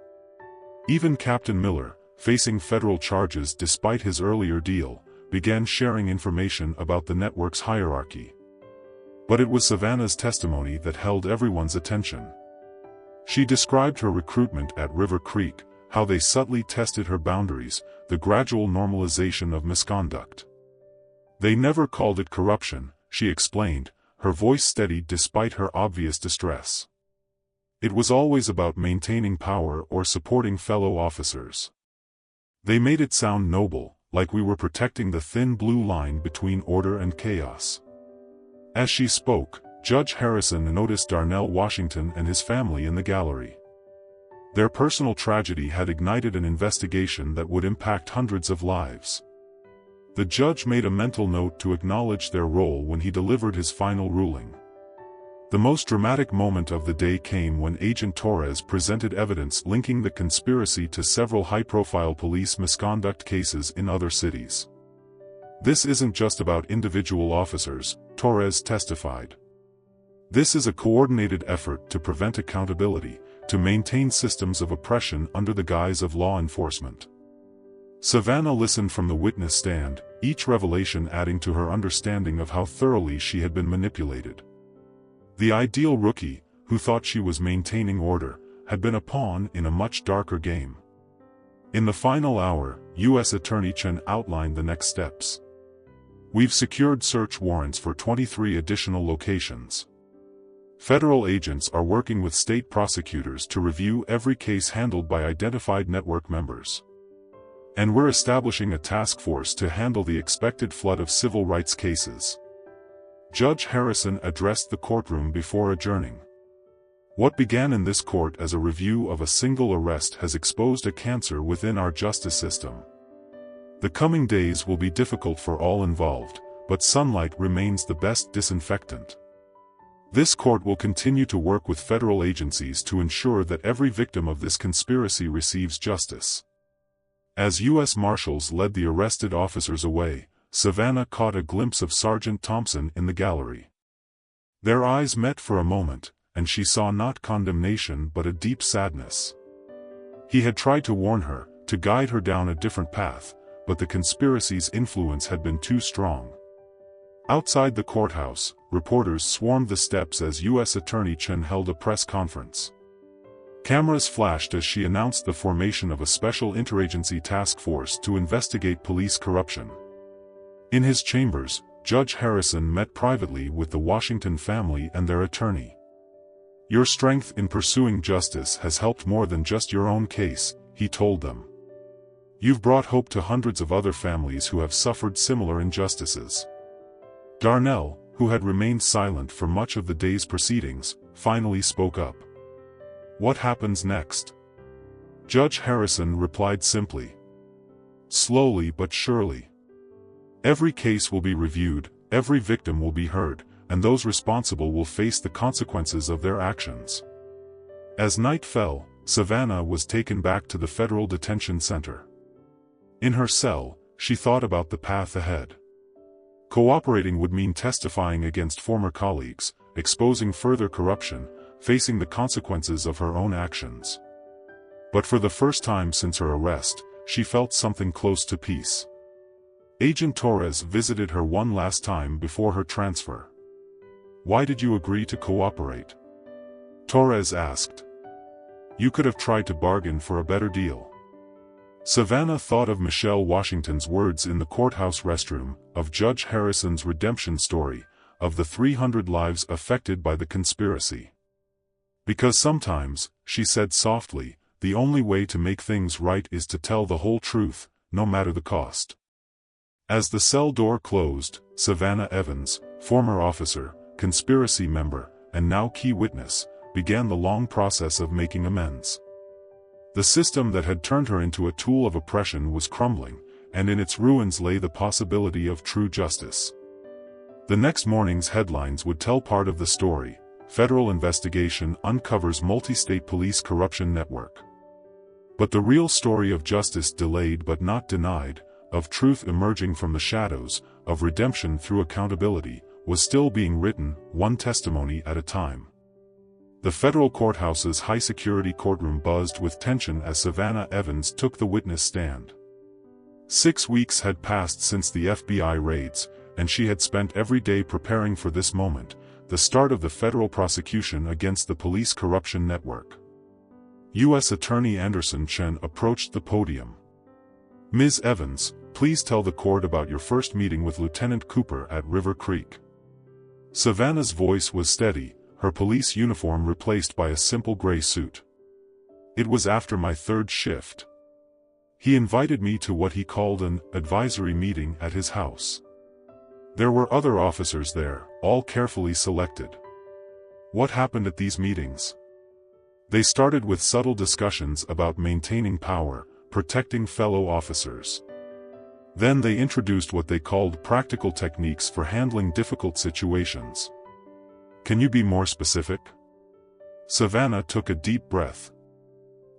Even Captain Miller, facing federal charges despite his earlier deal, began sharing information about the network's hierarchy. But it was Savannah's testimony that held everyone's attention. She described her recruitment at River Creek, how they subtly tested her boundaries, the gradual normalization of misconduct. "They never called it corruption," she explained, her voice steady despite her obvious distress. "It was always about maintaining power or supporting fellow officers. They made it sound noble, like we were protecting the thin blue line between order and chaos." As she spoke, Judge Harrison noticed Darnell Washington and his family in the gallery. Their personal tragedy had ignited an investigation that would impact hundreds of lives. The judge made a mental note to acknowledge their role when he delivered his final ruling. The most dramatic moment of the day came when Agent Torres presented evidence linking the conspiracy to several high-profile police misconduct cases in other cities. "This isn't just about individual officers," Torres testified. "This is a coordinated effort to prevent accountability, to maintain systems of oppression under the guise of law enforcement." Savannah listened from the witness stand, each revelation adding to her understanding of how thoroughly she had been manipulated. The ideal rookie, who thought she was maintaining order, had been a pawn in a much darker game. In the final hour, U.S. Attorney Chen outlined the next steps. "We've secured search warrants for 23 additional locations. Federal agents are working with state prosecutors to review every case handled by identified network members. And we're establishing a task force to handle the expected flood of civil rights cases." Judge Harrison addressed the courtroom before adjourning. "What began in this court as a review of a single arrest has exposed a cancer within our justice system. The coming days will be difficult for all involved, but sunlight remains the best disinfectant. This court will continue to work with federal agencies to ensure that every victim of this conspiracy receives justice. As U.S. Marshals led the arrested officers away, Savannah caught a glimpse of Sergeant Thompson in the gallery. Their eyes met for a moment, and she saw not condemnation but a deep sadness. He had tried to warn her, to guide her down a different path, but the conspiracy's influence had been too strong. Outside the courthouse, reporters swarmed the steps as U.S. Attorney Chen held a press conference. Cameras flashed as she announced the formation of a special interagency task force to investigate police corruption. In his chambers, Judge Harrison met privately with the Washington family and their attorney. "Your strength in pursuing justice has helped more than just your own case," he told them. "You've brought hope to hundreds of other families who have suffered similar injustices." Darnell, who had remained silent for much of the day's proceedings, finally spoke up. "What happens next?" Judge Harrison replied simply. "Slowly but surely. Every case will be reviewed, every victim will be heard, and those responsible will face the consequences of their actions." As night fell, Savannah was taken back to the Federal Detention Center. In her cell, she thought about the path ahead. Cooperating would mean testifying against former colleagues, exposing further corruption, facing the consequences of her own actions. But for the first time since her arrest, she felt something close to peace. Agent Torres visited her one last time before her transfer. "Why did you agree to cooperate?" Torres asked. "You could have tried to bargain for a better deal." Savannah thought of Michelle Washington's words in the courthouse restroom, of Judge Harrison's redemption story, of the 300 lives affected by the conspiracy. "Because sometimes," she said softly, "the only way to make things right is to tell the whole truth, no matter the cost." As the cell door closed, Savannah Evans, former officer, conspiracy member, and now key witness, began the long process of making amends. The system that had turned her into a tool of oppression was crumbling, and in its ruins lay the possibility of true justice. The next morning's headlines would tell part of the story: "Federal investigation uncovers multi-state police corruption network." But the real story of justice delayed but not denied, of truth emerging from the shadows, of redemption through accountability, was still being written, one testimony at a time. The federal courthouse's high-security courtroom buzzed with tension as Savannah Evans took the witness stand. 6 weeks had passed since the FBI raids, and she had spent every day preparing for this moment, the start of the federal prosecution against the police corruption network. U.S. Attorney Anderson Chen approached the podium. "Ms. Evans, please tell the court about your first meeting with Lieutenant Cooper at River Creek." Savannah's voice was steady, her police uniform replaced by a simple gray suit. "It was after my third shift. He invited me to what he called an advisory meeting at his house. There were other officers there, all carefully selected." "What happened at these meetings?" "They started with subtle discussions about maintaining power, protecting fellow officers. Then they introduced what they called practical techniques for handling difficult situations." "Can you be more specific?" Savannah took a deep breath.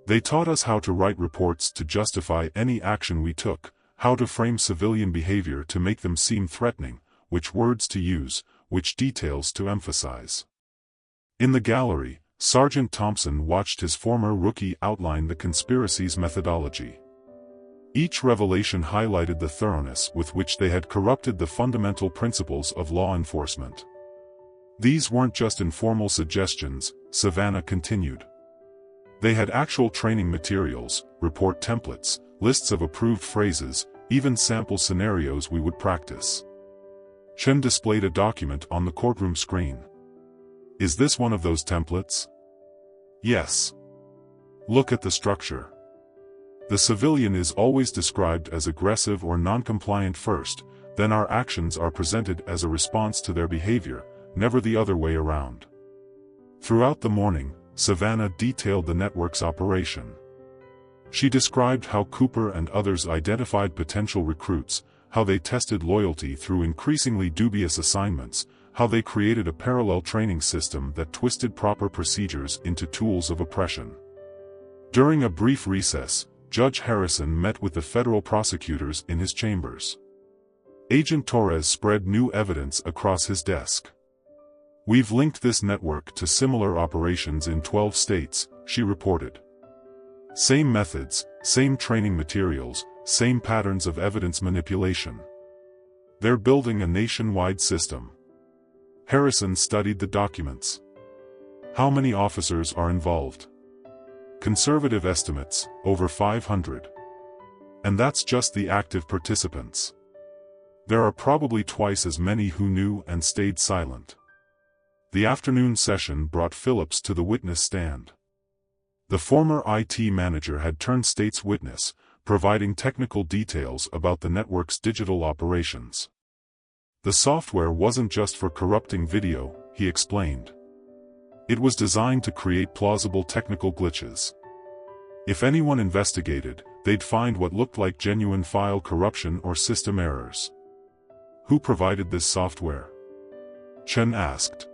"They taught us how to write reports to justify any action we took, how to frame civilian behavior to make them seem threatening, which words to use, which details to emphasize." In the gallery, Sergeant Thompson watched his former rookie outline the conspiracy's methodology. Each revelation highlighted the thoroughness with which they had corrupted the fundamental principles of law enforcement. "These weren't just informal suggestions," Savannah continued. "They had actual training materials, report templates, lists of approved phrases, even sample scenarios we would practice." Chen displayed a document on the courtroom screen. "Is this one of those templates?" "Yes. Look at the structure. The civilian is always described as aggressive or non-compliant first, then our actions are presented as a response to their behavior, never the other way around." Throughout the morning, Savannah detailed the network's operation. She described how Cooper and others identified potential recruits, how they tested loyalty through increasingly dubious assignments, how they created a parallel training system that twisted proper procedures into tools of oppression. During a brief recess, Judge Harrison met with the federal prosecutors in his chambers. Agent Torres spread new evidence across his desk. "We've linked this network to similar operations in 12 states, she reported. "Same methods, same training materials, same patterns of evidence manipulation. They're building a nationwide system." Harrison studied the documents. "How many officers are involved?" "Conservative estimates, over 500. And that's just the active participants. There are probably twice as many who knew and stayed silent." The afternoon session brought Phillips to the witness stand. The former IT manager had turned state's witness, providing technical details about the network's digital operations. "The software wasn't just for corrupting video," he explained. "It was designed to create plausible technical glitches. If anyone investigated, they'd find what looked like genuine file corruption or system errors." "Who provided this software?" Chen asked.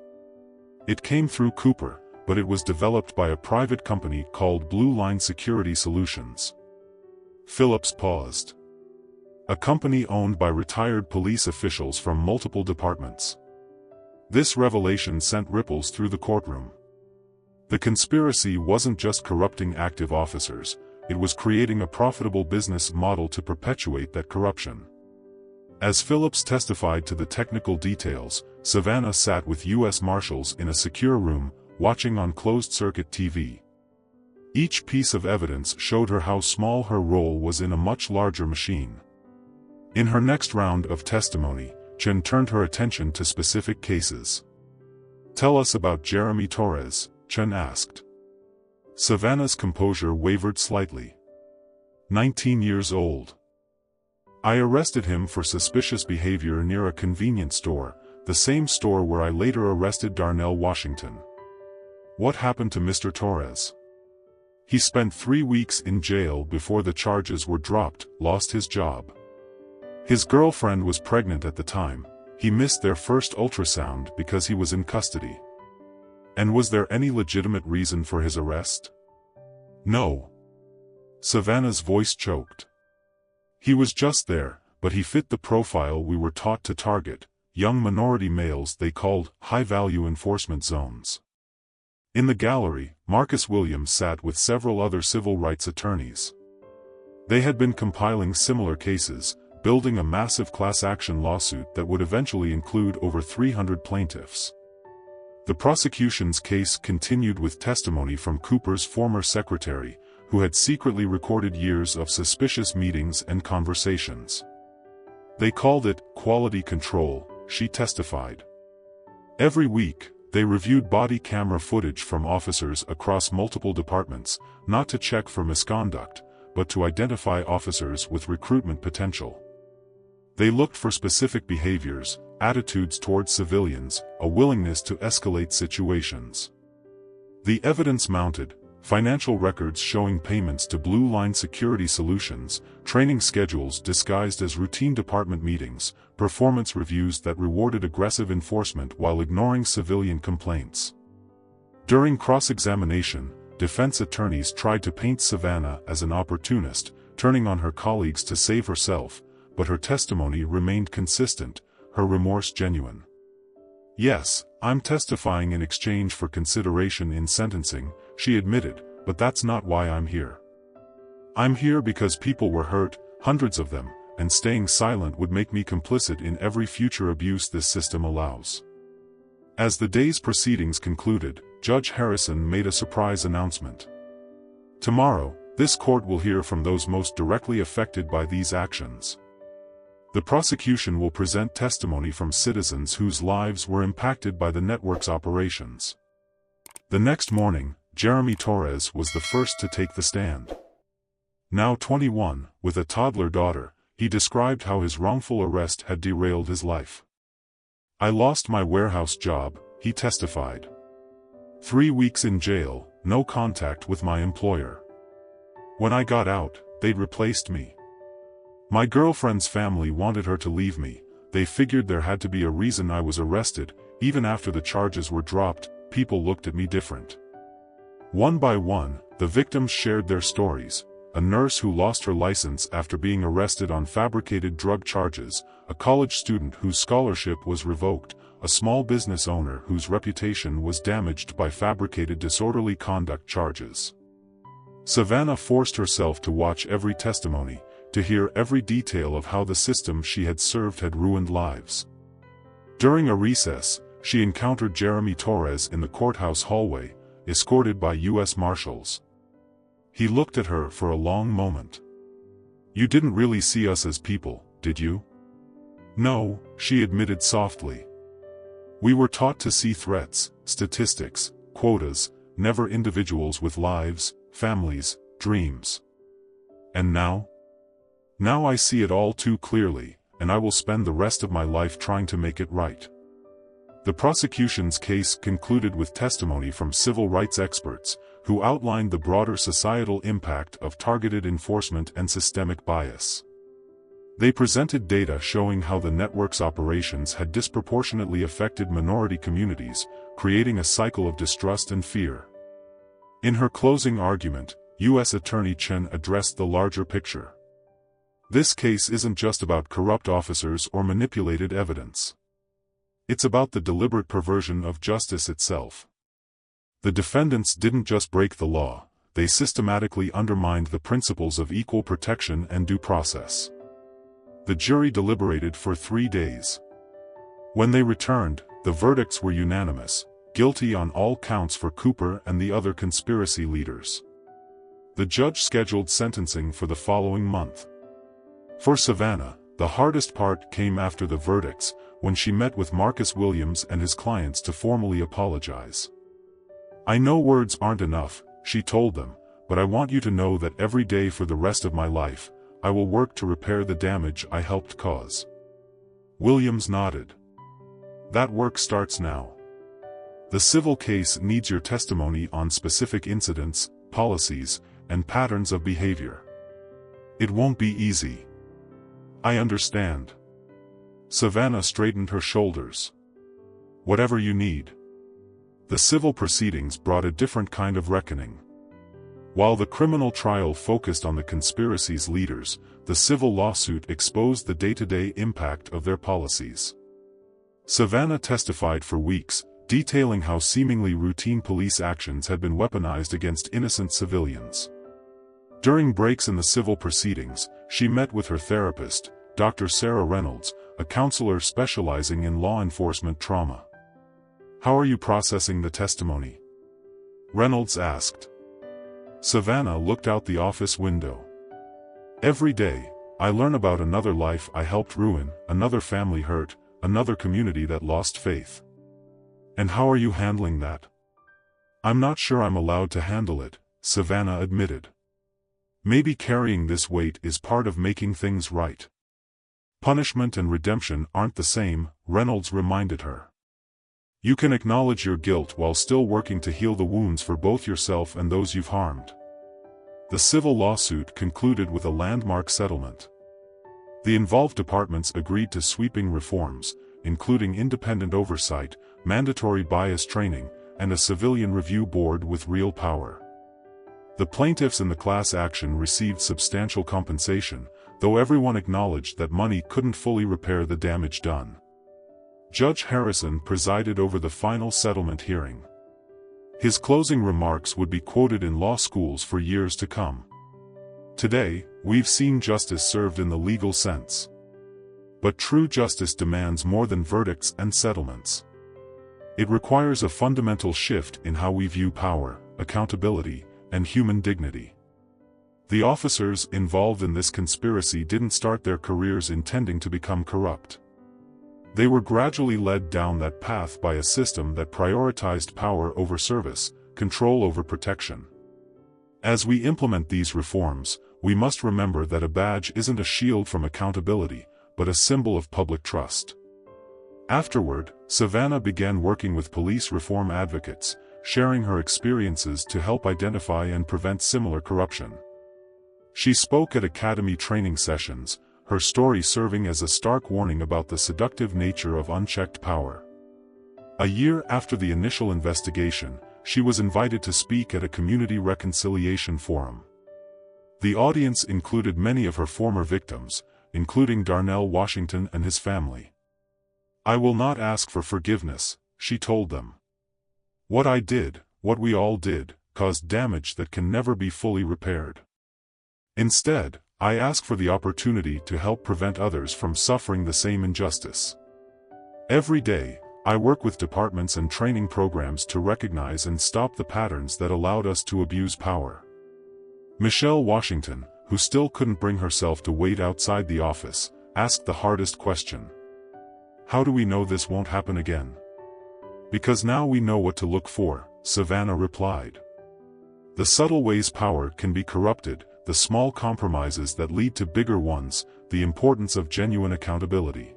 "It came through Cooper, but it was developed by a private company called Blue Line Security Solutions." Phillips paused. "A company owned by retired police officials from multiple departments." This revelation sent ripples through the courtroom. The conspiracy wasn't just corrupting active officers, it was creating a profitable business model to perpetuate that corruption. As Phillips testified to the technical details, Savannah sat with U.S. Marshals in a secure room, watching on closed-circuit TV. Each piece of evidence showed her how small her role was in a much larger machine. In her next round of testimony, Chen turned her attention to specific cases. "Tell us about Jeremy Torres," Chen asked. Savannah's composure wavered slightly. 19 years old. "I arrested him for suspicious behavior near a convenience store, the same store where I later arrested Darnell Washington." "What happened to Mr. Torres?" "He spent 3 weeks in jail before the charges were dropped, lost his job. His girlfriend was pregnant at the time, he missed their first ultrasound because he was in custody." "And was there any legitimate reason for his arrest?" "No." Savannah's voice choked. "He was just there, but he fit the profile we were taught to target, young minority males they called high-value enforcement zones." In the gallery, Marcus Williams sat with several other civil rights attorneys. They had been compiling similar cases, building a massive class action lawsuit that would eventually include over 300 plaintiffs. The prosecution's case continued with testimony from Cooper's former secretary, who had secretly recorded years of suspicious meetings and conversations. "They called it quality control," she testified. "Every week, they reviewed body camera footage from officers across multiple departments, not to check for misconduct, but to identify officers with recruitment potential. They looked for specific behaviors, attitudes towards civilians, a willingness to escalate situations. The evidence mounted: financial records showing payments to Blue Line Security Solutions, training schedules disguised as routine department meetings, performance reviews that rewarded aggressive enforcement while ignoring civilian complaints." During cross-examination, defense attorneys tried to paint Savannah as an opportunist, turning on her colleagues to save herself, but her testimony remained consistent, her remorse genuine. "Yes, I'm testifying in exchange for consideration in sentencing," she admitted, "but that's not why I'm here. I'm here because people were hurt, hundreds of them, and staying silent would make me complicit in every future abuse this system allows." As the day's proceedings concluded, Judge Harrison made a surprise announcement. "Tomorrow, this court will hear from those most directly affected by these actions. The prosecution will present testimony from citizens whose lives were impacted by the network's operations." The next morning, Jeremy Torres was the first to take the stand. Now 21, with a toddler daughter, he described how his wrongful arrest had derailed his life. "I lost my warehouse job," he testified. 3 weeks in jail, no contact with my employer. When I got out, they'd replaced me. My girlfriend's family wanted her to leave me. They figured there had to be a reason I was arrested. Even after the charges were dropped, people looked at me different." One by one, the victims shared their stories, a nurse who lost her license after being arrested on fabricated drug charges, a college student whose scholarship was revoked, a small business owner whose reputation was damaged by fabricated disorderly conduct charges. Savannah forced herself to watch every testimony, to hear every detail of how the system she had served had ruined lives. During a recess, she encountered Jeremy Torres in the courthouse hallway, escorted by U.S. Marshals. He looked at her for a long moment. "You didn't really see us as people, did you?" "No," she admitted softly. "We were taught to see threats, statistics, quotas, never individuals with lives, families, dreams. And now? Now I see it all too clearly, and I will spend the rest of my life trying to make it right." The prosecution's case concluded with testimony from civil rights experts, who outlined the broader societal impact of targeted enforcement and systemic bias. They presented data showing how the network's operations had disproportionately affected minority communities, creating a cycle of distrust and fear. In her closing argument, U.S. Attorney Chen addressed the larger picture. This case isn't just about corrupt officers or manipulated evidence. It's about the deliberate perversion of justice itself. The defendants didn't just break the law, they systematically undermined the principles of equal protection and due process. The jury deliberated for 3 days. When they returned, the verdicts were unanimous, guilty on all counts for Cooper and the other conspiracy leaders. The judge scheduled sentencing for the following month. For Savannah, the hardest part came after the verdicts, when she met with Marcus Williams and his clients to formally apologize. "I know words aren't enough," she told them, "but I want you to know that every day for the rest of my life, I will work to repair the damage I helped cause." Williams nodded. "That work starts now. The civil case needs your testimony on specific incidents, policies, and patterns of behavior. It won't be easy." "I understand." Savannah straightened her shoulders. "Whatever you need." The civil proceedings brought a different kind of reckoning. While the criminal trial focused on the conspiracy's leaders, the civil lawsuit exposed the day-to-day impact of their policies. Savannah testified for weeks, detailing how seemingly routine police actions had been weaponized against innocent civilians. During breaks in the civil proceedings, she met with her therapist, Dr. Sarah Reynolds, a counselor specializing in law enforcement trauma. "How are you processing the testimony?" Reynolds asked. Savannah looked out the office window. "Every day, I learn about another life I helped ruin, another family hurt, another community that lost faith." "And how are you handling that?" "I'm not sure I'm allowed to handle it," Savannah admitted. "Maybe carrying this weight is part of making things right." "Punishment and redemption aren't the same," Reynolds reminded her. "You can acknowledge your guilt while still working to heal the wounds for both yourself and those you've harmed." The civil lawsuit concluded with a landmark settlement. The involved departments agreed to sweeping reforms, including independent oversight, mandatory bias training, and a civilian review board with real power. The plaintiffs in the class action received substantial compensation, though everyone acknowledged that money couldn't fully repair the damage done. Judge Harrison presided over the final settlement hearing. His closing remarks would be quoted in law schools for years to come. "Today, we've seen justice served in the legal sense. But true justice demands more than verdicts and settlements. It requires a fundamental shift in how we view power, accountability, and human dignity." The officers involved in this conspiracy didn't start their careers intending to become corrupt. They were gradually led down that path by a system that prioritized power over service, control over protection. As we implement these reforms, we must remember that a badge isn't a shield from accountability, but a symbol of public trust. Afterward, Savannah began working with police reform advocates, sharing her experiences to help identify and prevent similar corruption. She spoke at academy training sessions, her story serving as a stark warning about the seductive nature of unchecked power. A year after the initial investigation, she was invited to speak at a community reconciliation forum. The audience included many of her former victims, including Darnell Washington and his family. "I will not ask for forgiveness," she told them. "What I did, what we all did, caused damage that can never be fully repaired. Instead, I ask for the opportunity to help prevent others from suffering the same injustice. Every day, I work with departments and training programs to recognize and stop the patterns that allowed us to abuse power." Michelle Washington, who still couldn't bring herself to wait outside the office, asked the hardest question. "How do we know this won't happen again?" "Because now we know what to look for," Savannah replied. "The subtle ways power can be corrupted, the small compromises that lead to bigger ones, the importance of genuine accountability.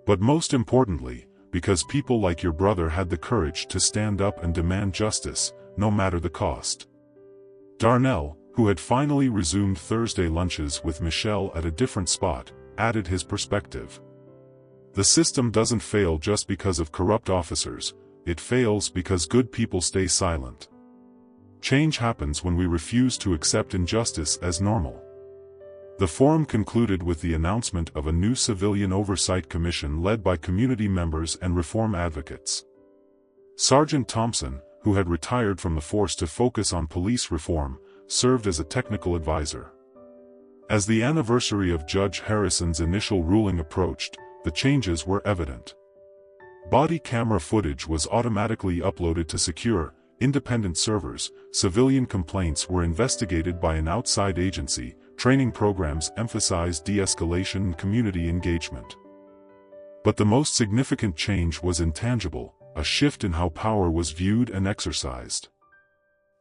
But most importantly, because people like your brother had the courage to stand up and demand justice, no matter the cost." Darnell, who had finally resumed Thursday lunches with Michelle at a different spot, added his perspective. "The system doesn't fail just because of corrupt officers, it fails because good people stay silent. Change happens when we refuse to accept injustice as normal." The forum concluded with the announcement of a new civilian oversight commission led by community members and reform advocates. Sergeant Thompson, who had retired from the force to focus on police reform, served as a technical advisor. As the anniversary of Judge Harrison's initial ruling approached, the changes were evident. Body camera footage was automatically uploaded to secure, independent servers, civilian complaints were investigated by an outside agency, training programs emphasized de-escalation and community engagement. But the most significant change was intangible, a shift in how power was viewed and exercised.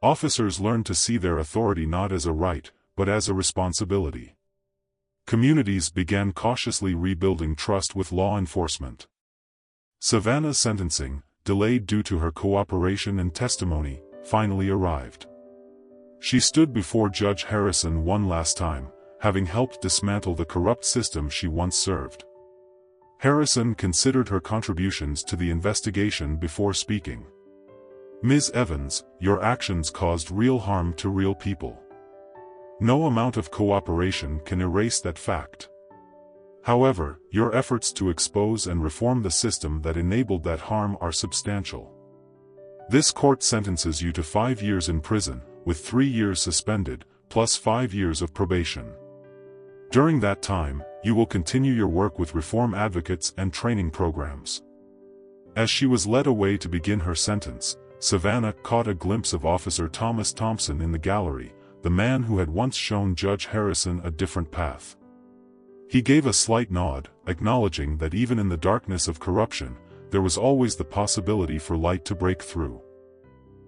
Officers learned to see their authority not as a right, but as a responsibility. Communities began cautiously rebuilding trust with law enforcement. Savannah's sentencing, delayed due to her cooperation and testimony, finally arrived. She stood before Judge Harrison one last time, having helped dismantle the corrupt system she once served. Harrison considered her contributions to the investigation before speaking. "Ms. Evans, your actions caused real harm to real people. No amount of cooperation can erase that fact. However, your efforts to expose and reform the system that enabled that harm are substantial. This court sentences you to 5 years in prison, with 3 years suspended, plus 5 years of probation. During that time, you will continue your work with reform advocates and training programs." As she was led away to begin her sentence, Savannah caught a glimpse of Officer Thomas Thompson in the gallery, the man who had once shown Judge Harrison a different path. He gave a slight nod, acknowledging that even in the darkness of corruption, there was always the possibility for light to break through.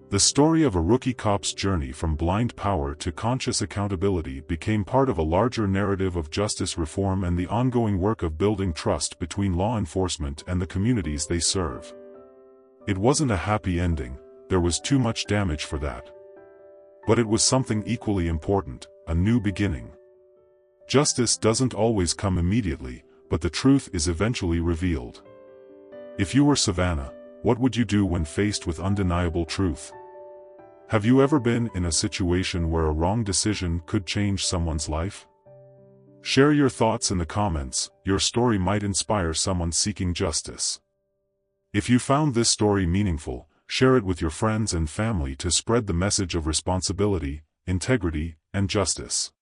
The story of a rookie cop's journey from blind power to conscious accountability became part of a larger narrative of justice reform and the ongoing work of building trust between law enforcement and the communities they serve. It wasn't a happy ending, there was too much damage for that. But it was something equally important, a new beginning. Justice doesn't always come immediately, but the truth is eventually revealed. If you were Savannah, what would you do when faced with undeniable truth? Have you ever been in a situation where a wrong decision could change someone's life? Share your thoughts in the comments, your story might inspire someone seeking justice. If you found this story meaningful, share it with your friends and family to spread the message of responsibility, integrity, and justice.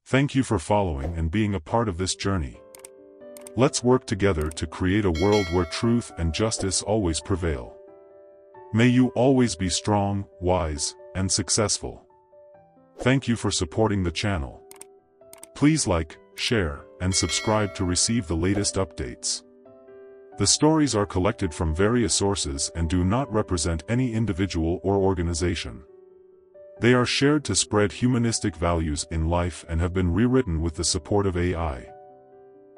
Thank you for following and being a part of this journey. Let's work together to create a world where truth and justice always prevail. May you always be strong, wise, and successful. Thank you for supporting the channel. Please like, share, and subscribe to receive the latest updates. The stories are collected from various sources and do not represent any individual or organization. They are shared to spread humanistic values in life and have been rewritten with the support of AI.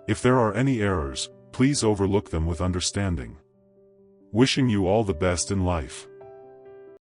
If there are any errors, please overlook them with understanding. Wishing you all the best in life.